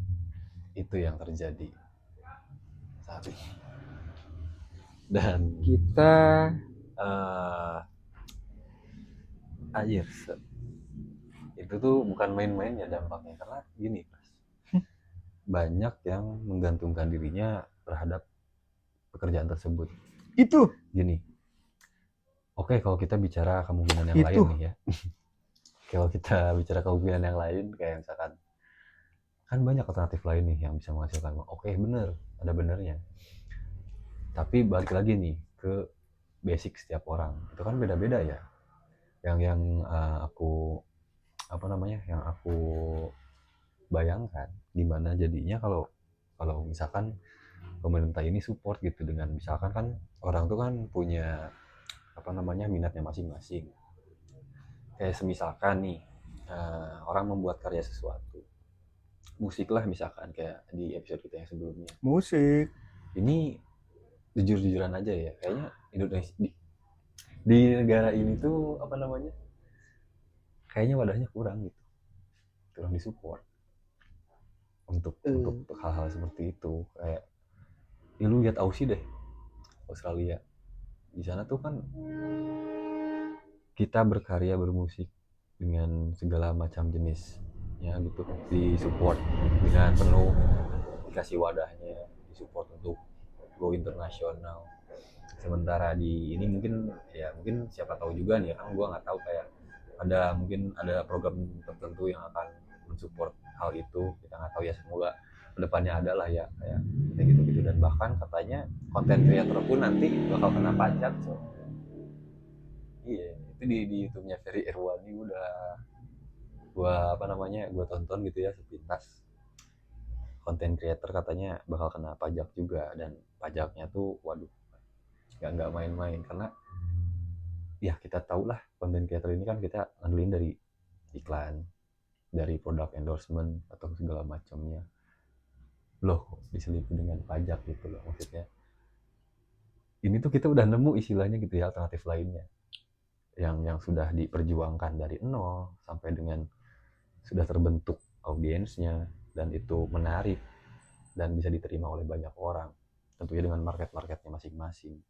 Itu yang terjadi saat ini. Dan kita anjir itu tuh bukan main-main ya dampaknya karena gini Mas. Banyak yang menggantungkan dirinya terhadap pekerjaan tersebut. Itu gini. Oke, kalau kita bicara kemungkinan yang lain nih ya. Kalau kita bicara kemungkinan yang lain kayak misalkan kan banyak alternatif lain nih yang bisa menghasilkan. Oke, bener, ada benernya. Tapi balik lagi nih ke basic setiap orang. Itu kan beda-beda ya. Yang aku bayangkan gimana jadinya kalau misalkan pemerintah ini support gitu dengan misalkan kan orang tuh kan punya minatnya masing-masing. Kayak semisalkan nih orang membuat karya sesuatu. Musik lah misalkan kayak di episode kita yang sebelumnya. Musik. Ini jujur-jujuran aja ya. Kayaknya Indonesia di negara ini tuh kayaknya wadahnya kurang gitu. Kurang disupport untuk hal-hal seperti itu. Kayak lu lihat Aussie deh. Australia. Di sana tuh kan kita berkarya bermusik dengan segala macam jenisnya gitu disupport dengan penuh, dikasih wadahnya, disupport untuk go internasional. Sementara di ini mungkin siapa tahu juga nih kan gue nggak tahu kayak mungkin ada program tertentu yang akan mensupport hal itu, kita nggak tahu ya, semoga kedepannya ada lah ya kayak gitu dan bahkan katanya konten kreator pun nanti bakal kena pajak Iya, itu di YouTube-nya Ferry Irwandi gua gua tonton gitu ya sepintas. Konten creator katanya bakal kena pajak juga, dan pajaknya tuh waduh nggak main-main, karena ya kita tahu lah konten creator ini kan kita ngandelin dari iklan, dari produk endorsement atau segala macamnya. Loh kok diselipi dengan pajak gitu loh, maksudnya ini tuh kita udah nemu istilahnya gitu ya, alternatif lainnya yang sudah diperjuangkan dari nol sampai dengan sudah terbentuk audiensnya, dan itu menarik dan bisa diterima oleh banyak orang, tentunya dengan market-marketnya masing-masing.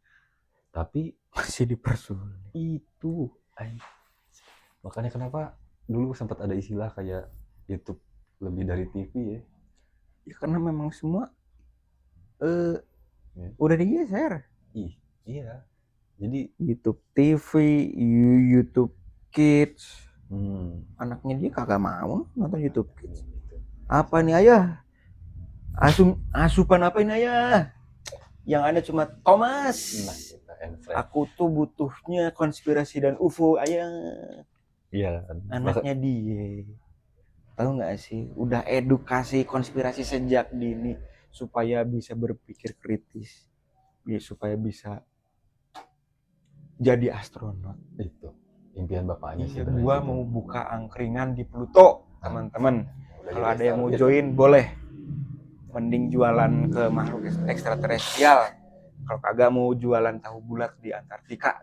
Tapi Masih dipersulit. itu makanya kenapa dulu sempat ada istilah kayak YouTube lebih dari TV ya. Ya karena memang semua Ya. udah digeser. Iya, jadi YouTube TV, YouTube Kids. anaknya Anaknya dia kagak mau nonton YouTube Kids. gitu. Apa nih ayah? Asupan apa ini ayah? Yang ada cuma Thomas. Nah, kita and friends. Aku tuh butuhnya konspirasi dan UFO ayah. Iya kan. Anaknya dia. Tahu nggak sih? Udah edukasi konspirasi sejak dini supaya bisa berpikir kritis, supaya bisa jadi astronot. Itu impian bapaknya sih. Iya, bener gua gitu. mau buka angkringan di Pluto, teman-teman. Udah Kalau jadi ada yang mau target. join boleh. Mending jualan ke makhluk ekstraterestrial. Kalau kagak mau jualan tahu bulat di Antartika,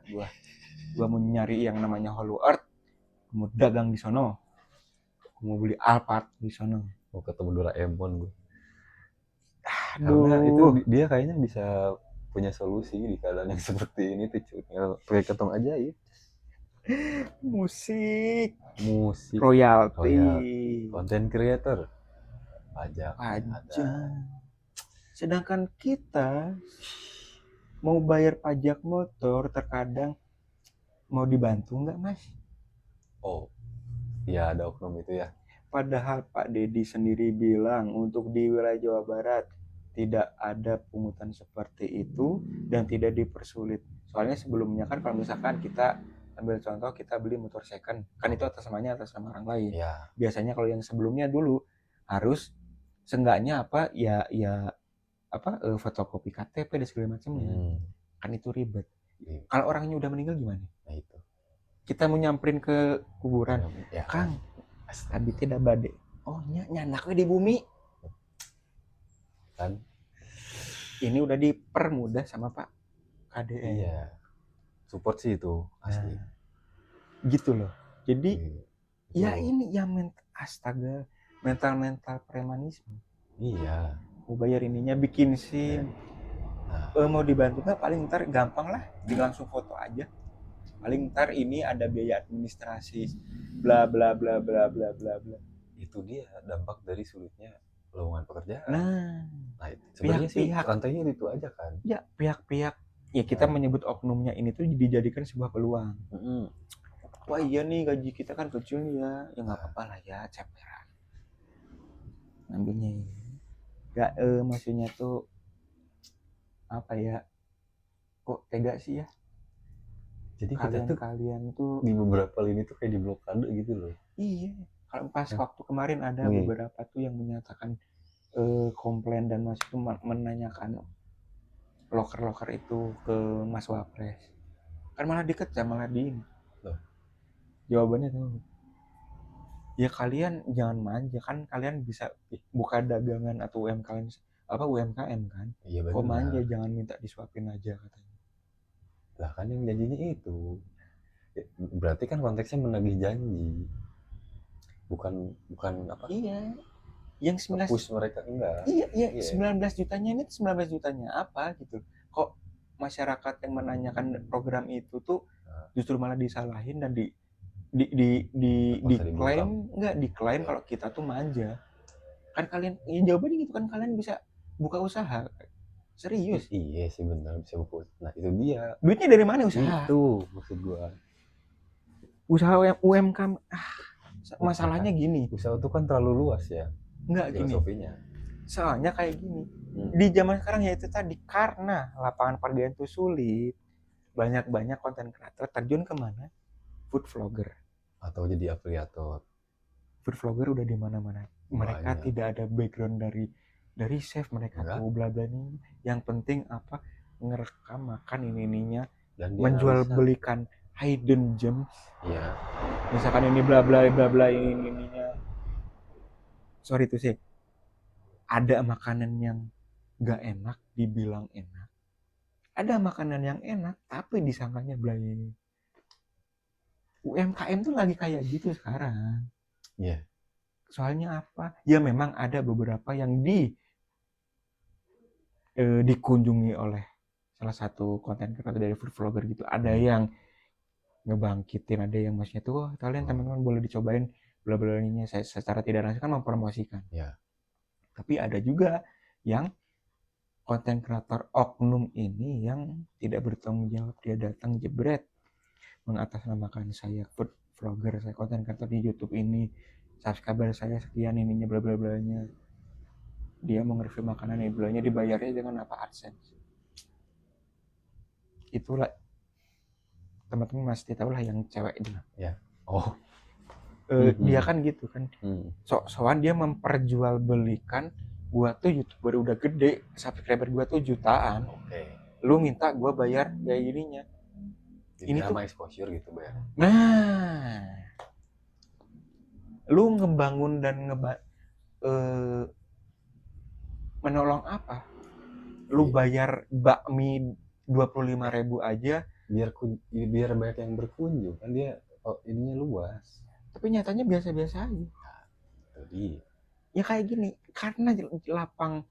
gua mau nyari yang namanya Hollow Earth, mau dagang di sono, mau beli Alphard di sono. Mau ketemu Doraemon gue. Aduh. Karena itu dia kayaknya bisa punya solusi di keadaan yang seperti ini tuh, cuy. Pakai ketong ajaib. Musik, Musik, royalti, content creator, pajak. pajak. Sedangkan kita mau bayar pajak motor terkadang mau dibantu nggak mas? Oh, ya ada oknum itu ya. Padahal Pak Deddy sendiri bilang untuk di wilayah Jawa Barat tidak ada pungutan seperti itu dan tidak dipersulit. Soalnya sebelumnya kan kalau misalkan kita ambil contoh kita beli motor second, kan itu atas namanya atas nama orang lain. Ya. Biasanya kalau yang sebelumnya dulu harus seenggaknya apa fotokopi KTP dan segala macamnya. Kan itu ribet. Kalau orangnya udah meninggal gimana? Nah itu. Kita mau nyamperin ke kuburan. Ya, Kang, tadi tidak badai. Oh, nyanaknya di bumi. Kan? Ini udah dipermudah sama Pak KDN. Iya. Support sih itu asli. Nah, gitu loh. Jadi Iya. ya ini yang astaga, mental premanisme. Iya. Mau bayar ininya bikin SIM. Mau dibantu nggak? Paling ntar gampang lah, tinggal langsung foto aja. Paling ntar ini ada biaya administrasi, bla bla bla bla bla bla bla. Itu dia dampak dari sulitnya lowongan pekerjaan. Nah itu sebenarnya sih pihak-pihak rantainya itu aja kan. Ya pihak-pihak ya kita menyebut oknumnya ini tuh dijadikan sebuah peluang. Wah iya nih gaji kita kan kecil nih ya nggak apa-apa lah ya, ceperan ngambilnya ini. Gak maksudnya tuh apa ya, kok tega sih ya. Jadi kita tuh kalian tuh di beberapa lini tuh kayak di blokade gitu loh. Iya, kalau pas waktu kemarin ada beberapa tuh yang menyatakan komplain dan masih tuh menanyakan loker itu ke Mas Wapres. Kan malah dikejar, malah diin. Jawabannya tuh, ya kalian jangan manja, kan kalian bisa buka dagangan atau UMKM kan. Iya benar. Kok manja, jangan minta disuapin aja katanya. Lah kan yang janjinya itu. Berarti kan konteksnya menagih janji. Bukan apa? Iya. Yang 19 push mereka enggak. Iya. 19 jutanya ini 19 jutanya apa gitu. Kok masyarakat yang menanyakan program itu tuh justru malah disalahin dan diklaim kalau kita tuh manja. Kan kalian jawabannya gitu kan, kalian bisa buka usaha. Serius? Iya sih benar, bisa buka. Nah, itu dia. Duitnya dari mana usaha? Itu maksud gua. Usaha UMKM masalahnya gini. Usaha itu kan terlalu luas ya. Enggak gini. Soalnya kayak gini. Di zaman sekarang ya itu tadi, karena lapangan pekerjaan itu sulit. banyak konten kreator terjun kemana? Food vlogger. Atau jadi afiliator. Food vlogger udah di mana-mana. Mereka Banyak. tidak ada background dari chef, mereka Enggak. tahu bla bla ini. Yang penting apa? Ngerekam makan ininya, Dan dia menjual analisa. belikan hidden gems. Iya. Misalkan ini bla bla ininya. Sorry tuh sih. Ada makanan yang gak enak dibilang enak. Ada makanan yang enak tapi disangkanya belai. UMKM tuh lagi kayak gitu sekarang. Iya. Soalnya apa? Ya memang ada beberapa yang dikunjungi oleh salah satu konten kreator dari food vlogger gitu. Ada yang ngebangkitin, ada yang maksudnya tuh kalian teman-teman boleh dicobain bla bla ininya. Saya secara tidak langsung kan mempromosikan. Ya. Tapi ada juga yang konten kreator oknum ini yang tidak bertanggung jawab. Dia datang jebret mengatasnamakan saya food vlogger, saya konten kreator di YouTube ini, subscriber saya sekian ininya bla bla blanya. Dia mau nge-review makanan ini belanya dibayarnya dengan apa? AdSense. Itulah teman-teman pasti tahu lah yang cewek itu. Ya. Oh. Dia kan gitu kan. Sok-sokan dia memperjualbelikan gua tuh YouTuber udah gede, subscriber gua tuh jutaan. Oke. Lu minta gua bayar kayak gininya. Jadi Ini sama exposure gitu bayar. Nah, lu ngebangun dan menolong apa? Lu bayar bakmi 25.000 aja biar banyak yang berkunjung kan dia ininya luas. Tapi nyatanya biasa-biasa aja. Jadi ya kayak gini, karena lapang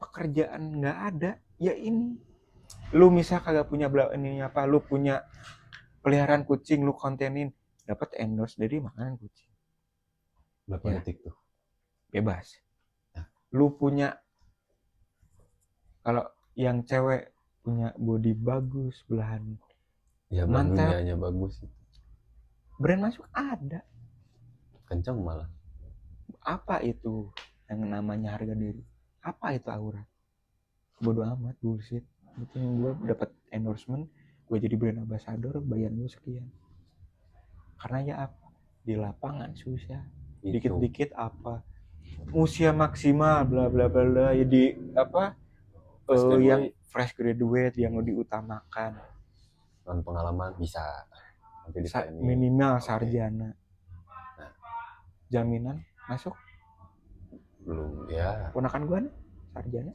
pekerjaan nggak ada, ya ini. Lu misal kagak punya ini apa, lu punya peliharaan kucing, lu kontenin, dapat endorse dari makanan kucing. Berapa detik tuh? Bebas. Lu punya, kalau yang cewek punya body bagus, belahan ya mantap, dunianya bagus itu. Brand masuk ada. Kenceng malah. Apa itu yang namanya harga diri? Apa itu aurat? Bodoh amat, bullshit. Itu yang gue dapat endorsement, gue jadi brand ambassador, bayar gue sekian. Karena ya apa? Di lapangan susah. Dikit-dikit apa? Usia maksimal bla bla bla, ya di apa? Yang fresh graduate yang diutamakan. Non pengalaman bisa. Nanti minimal sarjana. Nah. Jaminan masuk? Belum ya. Ponakan gue nih sarjana.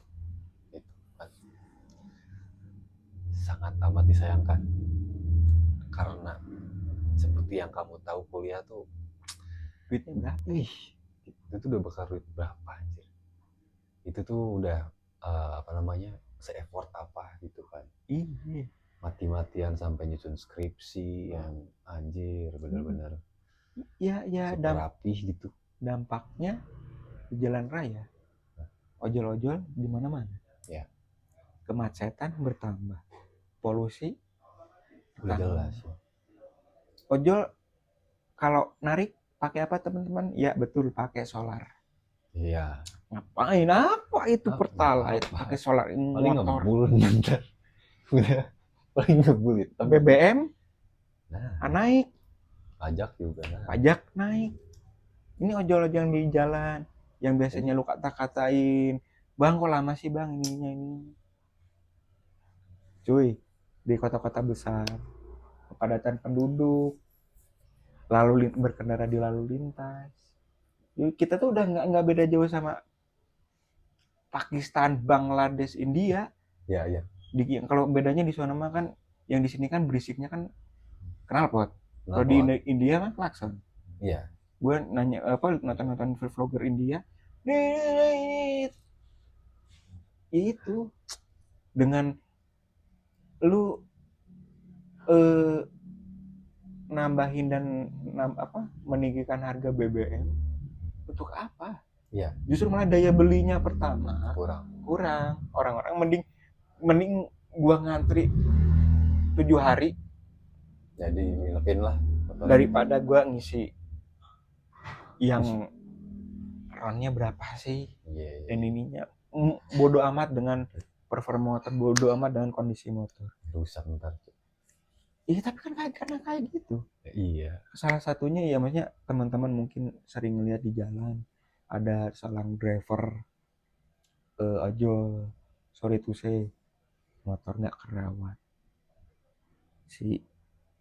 Sangat amat disayangkan karena seperti yang kamu tahu kuliah tuh duitnya berapa? Itu tuh udah bakal duit berapa anjir. Itu tuh udah se-effort apa gitu kan. Iya. Mati-matian sampai nyusun skripsi yang anjir bener-bener. Ya super rapih gitu. Dampaknya di jalan raya. Ojol-ojol di mana-mana. Ya. Kemacetan bertambah. Polusi udah jelas. Ojol kalau narik pakai apa teman-teman? Ya betul, pakai solar. Iya. Ngapain? Apa itu Pertalite pakai solar? Paling ngebul bentar. Udah paling ngebul itu. BBM naik. Pajak juga Pajak naik. Ini ojol-ojol di jalan yang biasanya lu kata-katain, "Bang, kok lama sih, Bang, ini." Cuy, di kota-kota besar, kepadatan penduduk, berkendara di lalu lintas. Kita tuh udah nggak beda jauh sama Pakistan, Bangladesh, India. Iya. Kalau bedanya di sana mah kan, yang di sini kan berisiknya kan knalpot. Kalau di India mah klakson. Iya. Gue nanya nonton vlogger India, itu dengan lu nambahin dan meninggikan harga BBM untuk apa? Iya. Justru malah daya belinya pertama kurang. Orang-orang mending gua ngantri 7 hari jadi nginepin lah daripada gua ngisi yang ronnya berapa sih. Dan ininya bodoh amat dengan performa motor, bodoh amat dengan kondisi motor. Rusak ntar. Iya tapi kan karena kayak gitu. Iya. Salah satunya ya maksudnya teman-teman mungkin sering lihat di jalan ada seorang driver ojol, sorry to say, motor nggak kerawat, si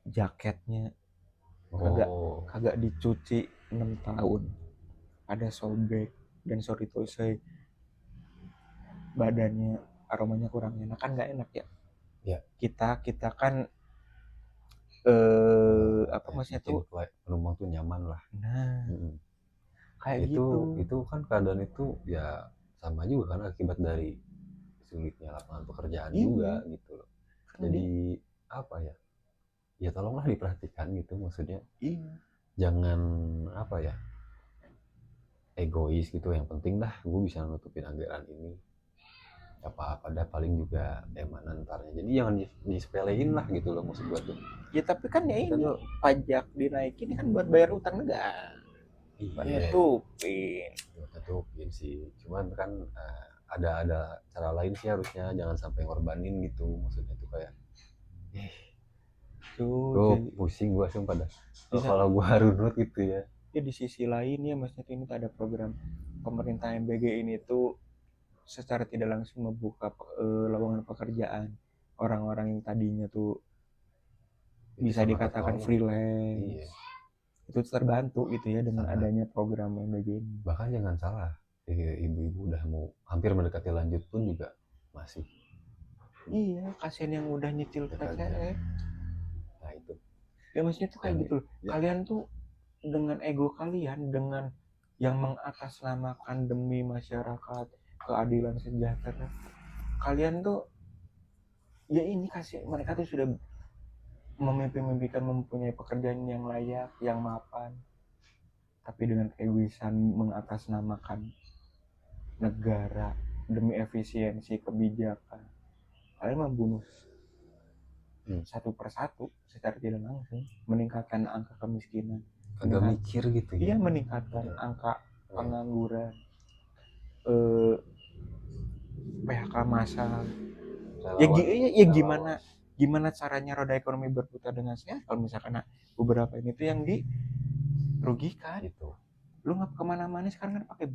jaketnya kagak Oh, kagak dicuci 6 tahun, ada sobek, dan sorry to say badannya aromanya kurang enak, kan nggak enak ya. ya. Kita kan apa maksudnya Bikin tuh, penumpang tuh nyaman lah. nah Mm-mm. kayak itu gitu. itu kan keadaan itu ya sama juga karena akibat dari sulitnya lapangan pekerjaan Iya juga gitu loh. kan Jadi dia, apa ya, ya tolonglah diperhatikan gitu, maksudnya iya jangan apa ya, egois gitu. Yang penting dah gue bisa nutupin anggaran ini, apa dah paling juga mana ntarnya. Jadi jangan disepelein lah gitu loh, maksud gue tuh. ya tapi kan ya Kita ini tuh pajak dinaikin kan buat bayar utang negara, buat iya nutupin. nutupin sih, cuman kan ada cara lain sih harusnya, jangan sampai ngorbanin gitu, maksudnya tuh kayak Tuh gue jadi pusing gue sumpah dah bisa kalau gue runut gitu ya. ya di sisi lain ya maksudnya tuh ini tuh ada program pemerintah MBG ini tuh secara tidak langsung membuka lowongan pekerjaan orang-orang yang tadinya tuh Itu bisa sangat dikatakan tertolong. Iya, freelance, itu terbantu gitu ya dengan sangat. adanya program MBG ini. Bahkan jangan salah, ibu-ibu udah mau hampir mendekati lanjut pun juga masih Iya, kasihan yang udah nyicil bekerja. PCE. Nah itu Ya maksudnya tuh kayak yang gitu loh. ya, Kalian tuh dengan ego kalian, dengan yang mengatasnamakan demi masyarakat, keadilan sejahtera, kalian tuh ya ini kasih mereka tuh sudah memimpi-mimpikan mempunyai pekerjaan yang layak, yang mapan, tapi dengan keegoisan mengatasnamakan negara demi efisiensi kebijakan, kalian membunuh satu persatu secara tidak langsung, meningkatkan angka kemiskinan, agak mikir gitu ya. iya meningkatkan angka pengangguran, PHK massal. Ya gimana caranya roda ekonomi berputar dengan sehat kalau misalkan beberapa ini tuh yang dirugikan gitu. Lu nggak kemana-mana sekarang kan pakai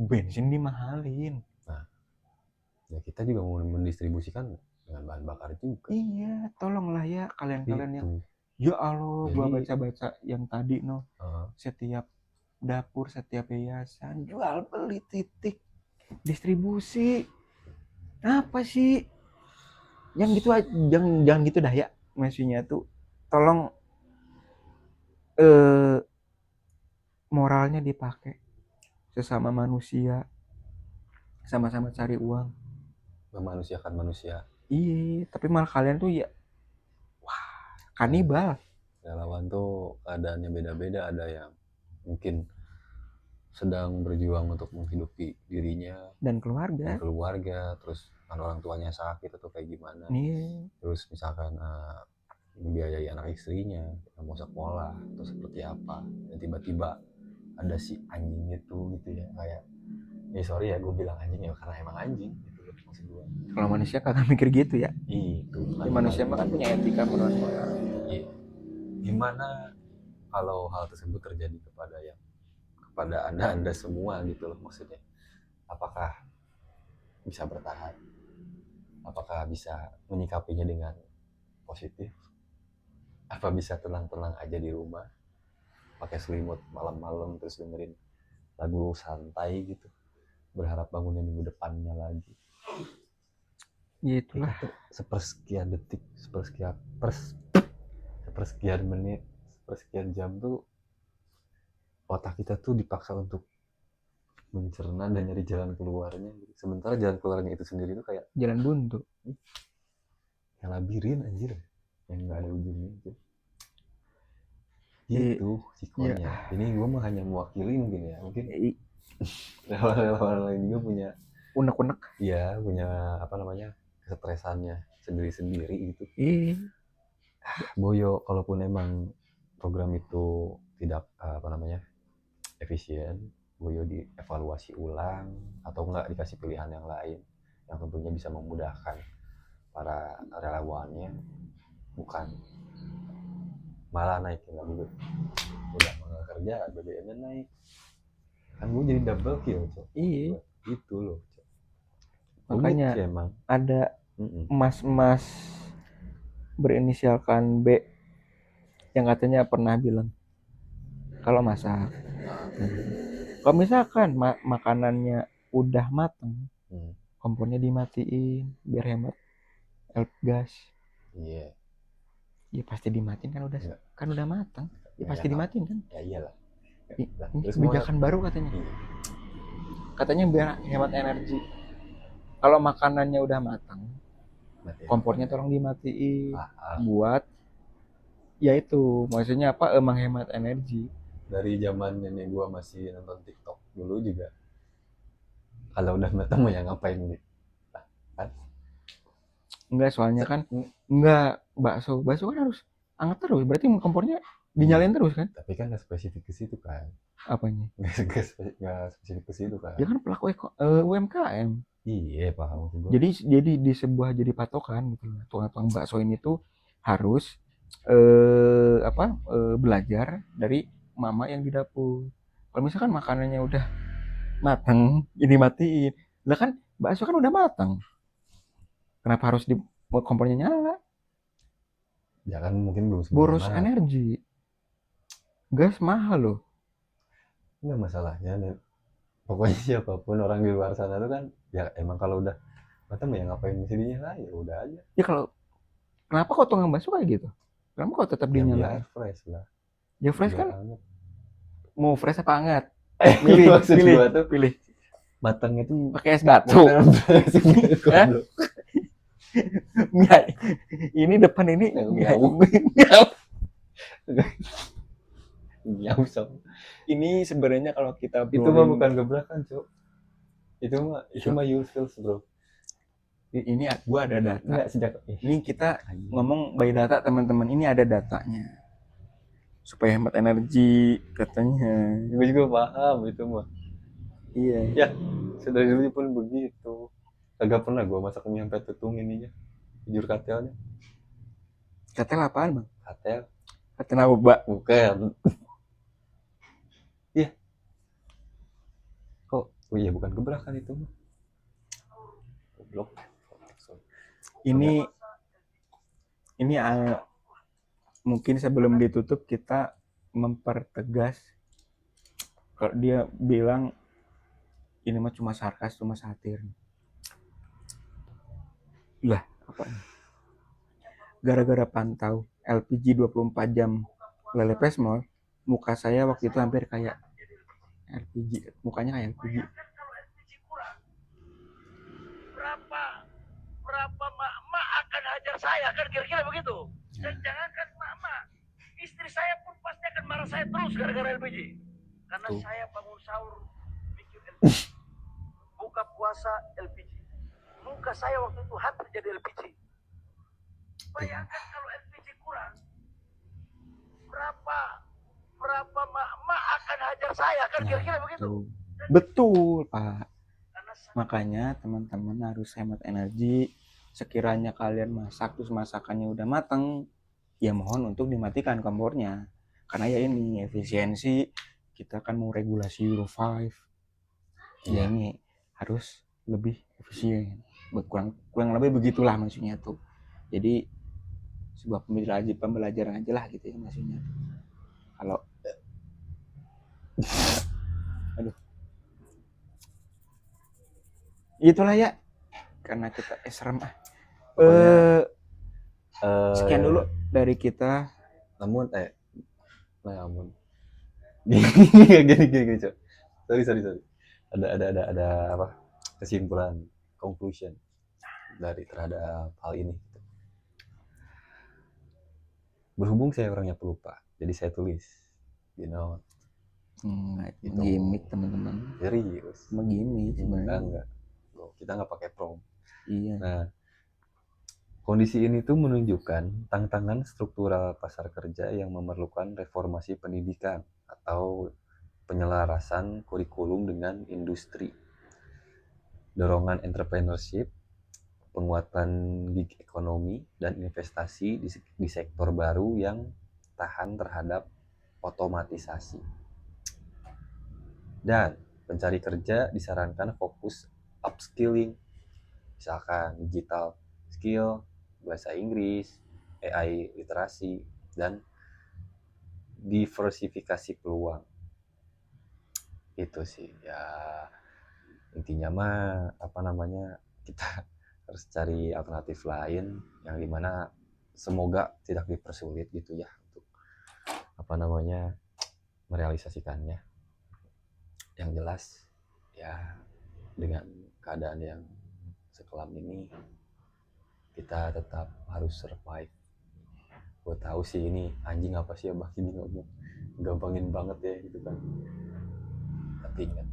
bensin dimahalin. Nah ya kita juga mau mendistribusikan dengan bahan bakar juga. Iya tolonglah ya kalian-kalian yang Itu ya Allah gua jadi baca-baca yang tadi setiap dapur, setiap yayasan jual beli titik distribusi apa sih yang gitu, jangan gitu dah ya. Maksudnya tuh tolong moralnya dipakai, sesama manusia sama-sama cari uang. memanusiakan manusia. Iya tapi malah kalian tuh ya kanibal. Relawan tuh keadaannya beda-beda, ada yang mungkin sedang berjuang untuk menghidupi dirinya Dan keluarga. Terus orang tuanya sakit atau kayak gimana. Iya. Terus misalkan membiayai anak istrinya yang mau sekolah atau seperti apa, dan tiba-tiba ada si anjing itu gitu ya, kayak sorry ya gue bilang anjing ya karena emang anjing gitu loh, maksud gue. Kalau manusia kagak mikir gitu ya. Itu Ya, manusia mah kan punya etika menurut moral. Iya. Gimana kalau hal tersebut terjadi kepada anda semua gitu loh, maksudnya apakah bisa bertahan, apakah bisa menyikapinya dengan positif, apa bisa tenang-tenang aja di rumah pakai selimut malam-malam terus dengerin lagu santai gitu, berharap bangunnya minggu depannya lagi. Ya itulah. Sepersekian detik, sepersekian menit, sepersekian jam tuh otak kita tuh dipaksa untuk mencerna dan nyari jalan keluarnya. Sementara jalan keluarnya itu sendiri tuh kayak jalan buntu, yang labirin anjir, yang nggak ada ujungnya gitu sikonya. Ya. Ini gue mah hanya mewakili mungkin relawan lain juga punya unek-unek. Iya, punya apa namanya, kesetresannya sendiri-sendiri gitu. Iya. Boyo, kalaupun emang program itu tidak efisien, Boyo dievaluasi ulang atau enggak dikasih pilihan yang lain yang tentunya bisa memudahkan para relawannya. bukan, malah naikin lagi gue. Udah nggak kerja, BBM-nya naik, kan gue jadi double kill, Cok. Iya. Itu loh, Cok. Makanya sih emang ada emas berinisialkan B yang katanya pernah bilang kalau masak, kalau misalkan makanannya udah matang, kompornya dimatiin biar hemat gas. Iya. Ya pasti dimatiin kan udah Enggak. kan udah matang. Ya pasti dimatiin kan. Ya iyalah. Ini kebijakan baru katanya. Katanya biar hemat energi. Kalau makanannya udah matang, kompornya tolong dimatiin buat ya itu maksudnya apa, menghemat energi. Dari zaman nenek gua masih nonton TikTok dulu juga, kalau udah matang mau yang ngapain gitu kan? Enggak, soalnya kan enggak, bakso kan harus anget terus, berarti kompornya dinyalain terus kan? Tapi kan nggak spesifik ke situ kan? Apanya? Nggak spesifik ke situ kan? Ya kan pelaku UMKM. Iya, paham. Jadi di sebuah jadi patokan gitu. Tukang bakso ini tuh harus belajar dari mama yang di dapur. Kalau misalkan makanannya udah matang, ini matiin. Lah kan bakso kan udah matang. Kenapa harus di kompornya nyala? Ya kan mungkin belum boros energi. Gas mahal loh. Enggak masalahnya nih. Pokoknya siapapun orang di luar sana tuh kan ya emang kalau udah matang ya ngapain mesti dinyalain, ya udah aja. Ya kalau kenapa kok tukang bakso kayak gitu? Kenapa kok tetap dinyalain? Ya fresh lah. Ya fresh kan? Anget. Mau fresh apa anget? Pilih. Matangnya tuh pakai es batu. Ini depan ini ini sebenarnya kalau kita itu mah bukan gebrakan, Cok. Itu mah useful, bro. Ini gua ada data. Enggak, sejak ini kita ngomong by data, teman-teman. Ini ada datanya. Supaya hemat energi katanya. Gue juga paham itu mah. Iya. Ya, dari dulu pun begitu. Kagak pernah gue masak mie sampai tutung ininya. Jujur katelnya. Katel apaan, Bang? Katel narkoba. Bukan. Iya. Kok? Oh iya, bukan gebrakan itu mah. Goblok. Ini mungkin sebelum ditutup kita mempertegas. Kalau dia bilang ini mah cuma sarkas, cuma satir. Lah, apa? Gara-gara pantau LPG 24 jam Lelepes Mall, muka saya waktu itu hampir kayak LPG, mukanya kayak LPG. Berapa mak akan hajar saya, kan kira-kira begitu. Dan jangankan mak, istri saya pun pasti akan marah saya terus gara-gara LPG. Karena saya bangun sahur bikin LPG, buka puasa LPG. Muka saya waktu itu hampir jadi LPG. Bayangkan kalau LPG kurang, berapa mak akan hajar saya, kan kira-kira begitu. Betul, Pak. Makanya teman-teman harus hemat energi. Sekiranya kalian masak terus masakannya udah mateng, ya mohon untuk dimatikan kompornya. Karena ya ini efisiensi, kita kan mau regulasi Euro 5. Ya ini harus lebih efisien. Kurang lebih begitulah maksudnya tuh. Jadi sebuah pembelajaran aja lah gitu ya maksudnya. Kalau aduh. Itulah ya. Karena kita serem sekian dulu dari kita. Namun gini, Cok. Sorry. Ada apa? Kesimpulan, conclusion dari terhadap hal ini. Berhubung saya orangnya pelupa, jadi saya tulis, gimmick teman-teman. Serius. Begini sebenarnya. Enggak. Kita nggak pakai prompt. Iya. Nah, kondisi ini tuh menunjukkan tantangan struktural pasar kerja yang memerlukan reformasi pendidikan atau penyelarasan kurikulum dengan industri, dorongan entrepreneurship, penguatan gig ekonomi dan investasi di sektor baru yang tahan terhadap otomatisasi. Dan pencari kerja disarankan fokus upskilling, misalkan digital skill, bahasa Inggris, AI literasi, dan diversifikasi peluang. Itu sih ya, intinya mah kita harus cari alternatif lain yang dimana semoga tidak dipersulit gitu ya untuk merealisasikannya. Yang jelas ya, dengan keadaan yang sekelam ini kita tetap harus survive. Gue tahu sih ini anjing apa sih abah ini ngomong gampangin banget ya gitu kan, tapi ingat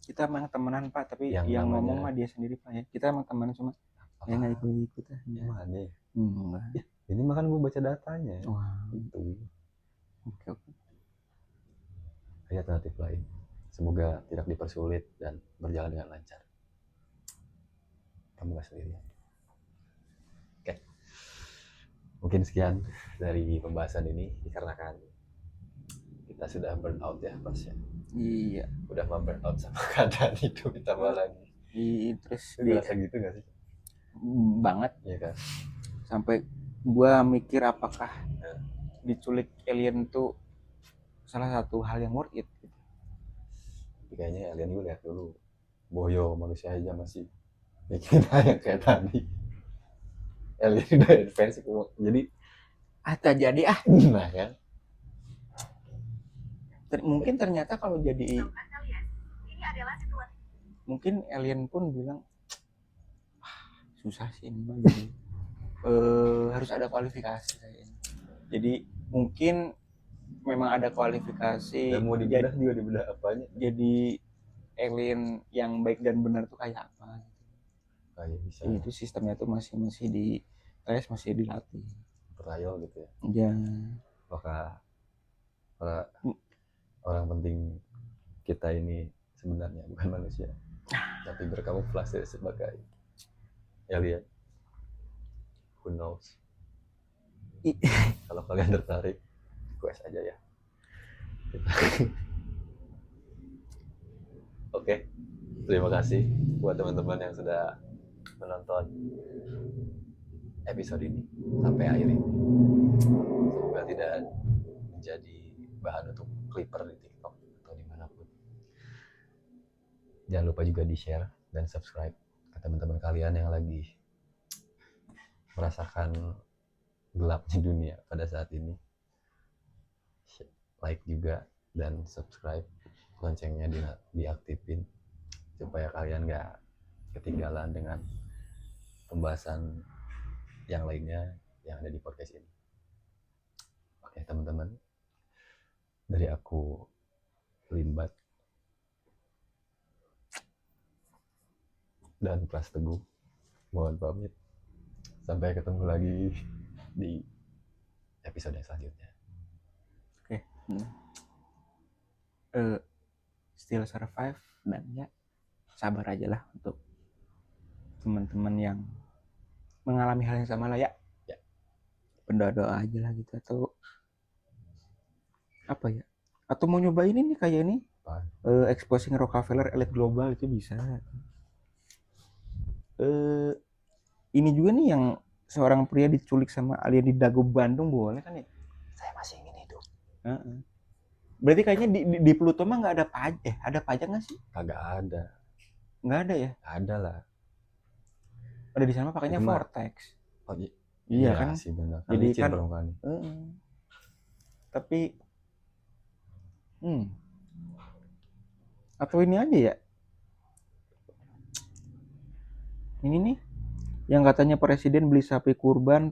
Kita emang temenan Pak, tapi Yang yang namanya- ngomong mah dia sendiri Pak ya. Kita emang temenan cuma ya nggak ikut aja. Emang ada ya? Enggak. Ini makan gue baca datanya Wah, itu oke. ada alternatif lain. Semoga tidak dipersulit dan berjalan dengan lancar. Kamu gak sendirian. Oke. Mungkin sekian dari pembahasan ini dikarenakan kita sudah burn out ya Pas ya. Iya. Udah burn out sama keadaan hidup ditambah lagi. Terus Lu ngerasa gitu gak sih? banget Iya kan? sampai gua mikir apakah Ya. diculik alien tuh salah satu hal yang worth it gitu. Tapi kayaknya alien gue lihat dulu. Boyo manusia aja masih bikin yang kayak tadi. Alien udah advance jadi Jadi nah kan. mungkin ternyata kalau jadi mungkin alien pun bilang susah sih ini mah jadi harus ada kualifikasi kayaknya. Jadi mungkin memang ada kualifikasi. Dan mau dibedah juga dibedah apanya? Jadi alien yang baik dan benar tuh kayak apa? Kayak bisa Itu sistemnya tuh masih di tes, masih dilatih. trial gitu ya. Ya. Apakah orang penting kita ini sebenarnya bukan manusia, tapi berkamuflase sebagai alien. Who knows? Kalau kalian tertarik, request aja ya. Oke, terima kasih buat teman-teman yang sudah menonton episode ini sampai akhir ini. Semoga tidak menjadi bahan untuk clipper di TikTok atau dimanapun. Jangan lupa juga di share dan subscribe ke teman-teman kalian yang lagi merasakan gelapnya dunia pada saat ini. Like juga dan subscribe, loncengnya diaktifin supaya kalian gak ketinggalan dengan pembahasan yang lainnya yang ada di podcast ini. Oke teman-teman, dari aku Limbat dan Pras Teguh mohon pamit. Sampai ketemu lagi di episode selanjutnya. Still survive dan ya sabar aja lah untuk teman-teman yang mengalami hal yang sama lah ya. Berdoa aja lah gitu, atau apa ya, atau mau nyobain ini kayak ini exposing Rockefeller Elite Global itu bisa. Ini juga nih yang seorang pria diculik sama alien di Dago Bandung, boleh kan ya? Saya masih ingin hidup. Berarti kayaknya di Pluto mah nggak ada pajak, ada pajak nggak sih? Kagak ada. Nggak ada ya? Ada lah. Ada di sana pakainya Itu mah- vortex. Oh, Iya kan? sih benar. Jadi Licin kan- permukaannya. Tapi atau ini aja ya, ini nih yang katanya presiden beli sapi kurban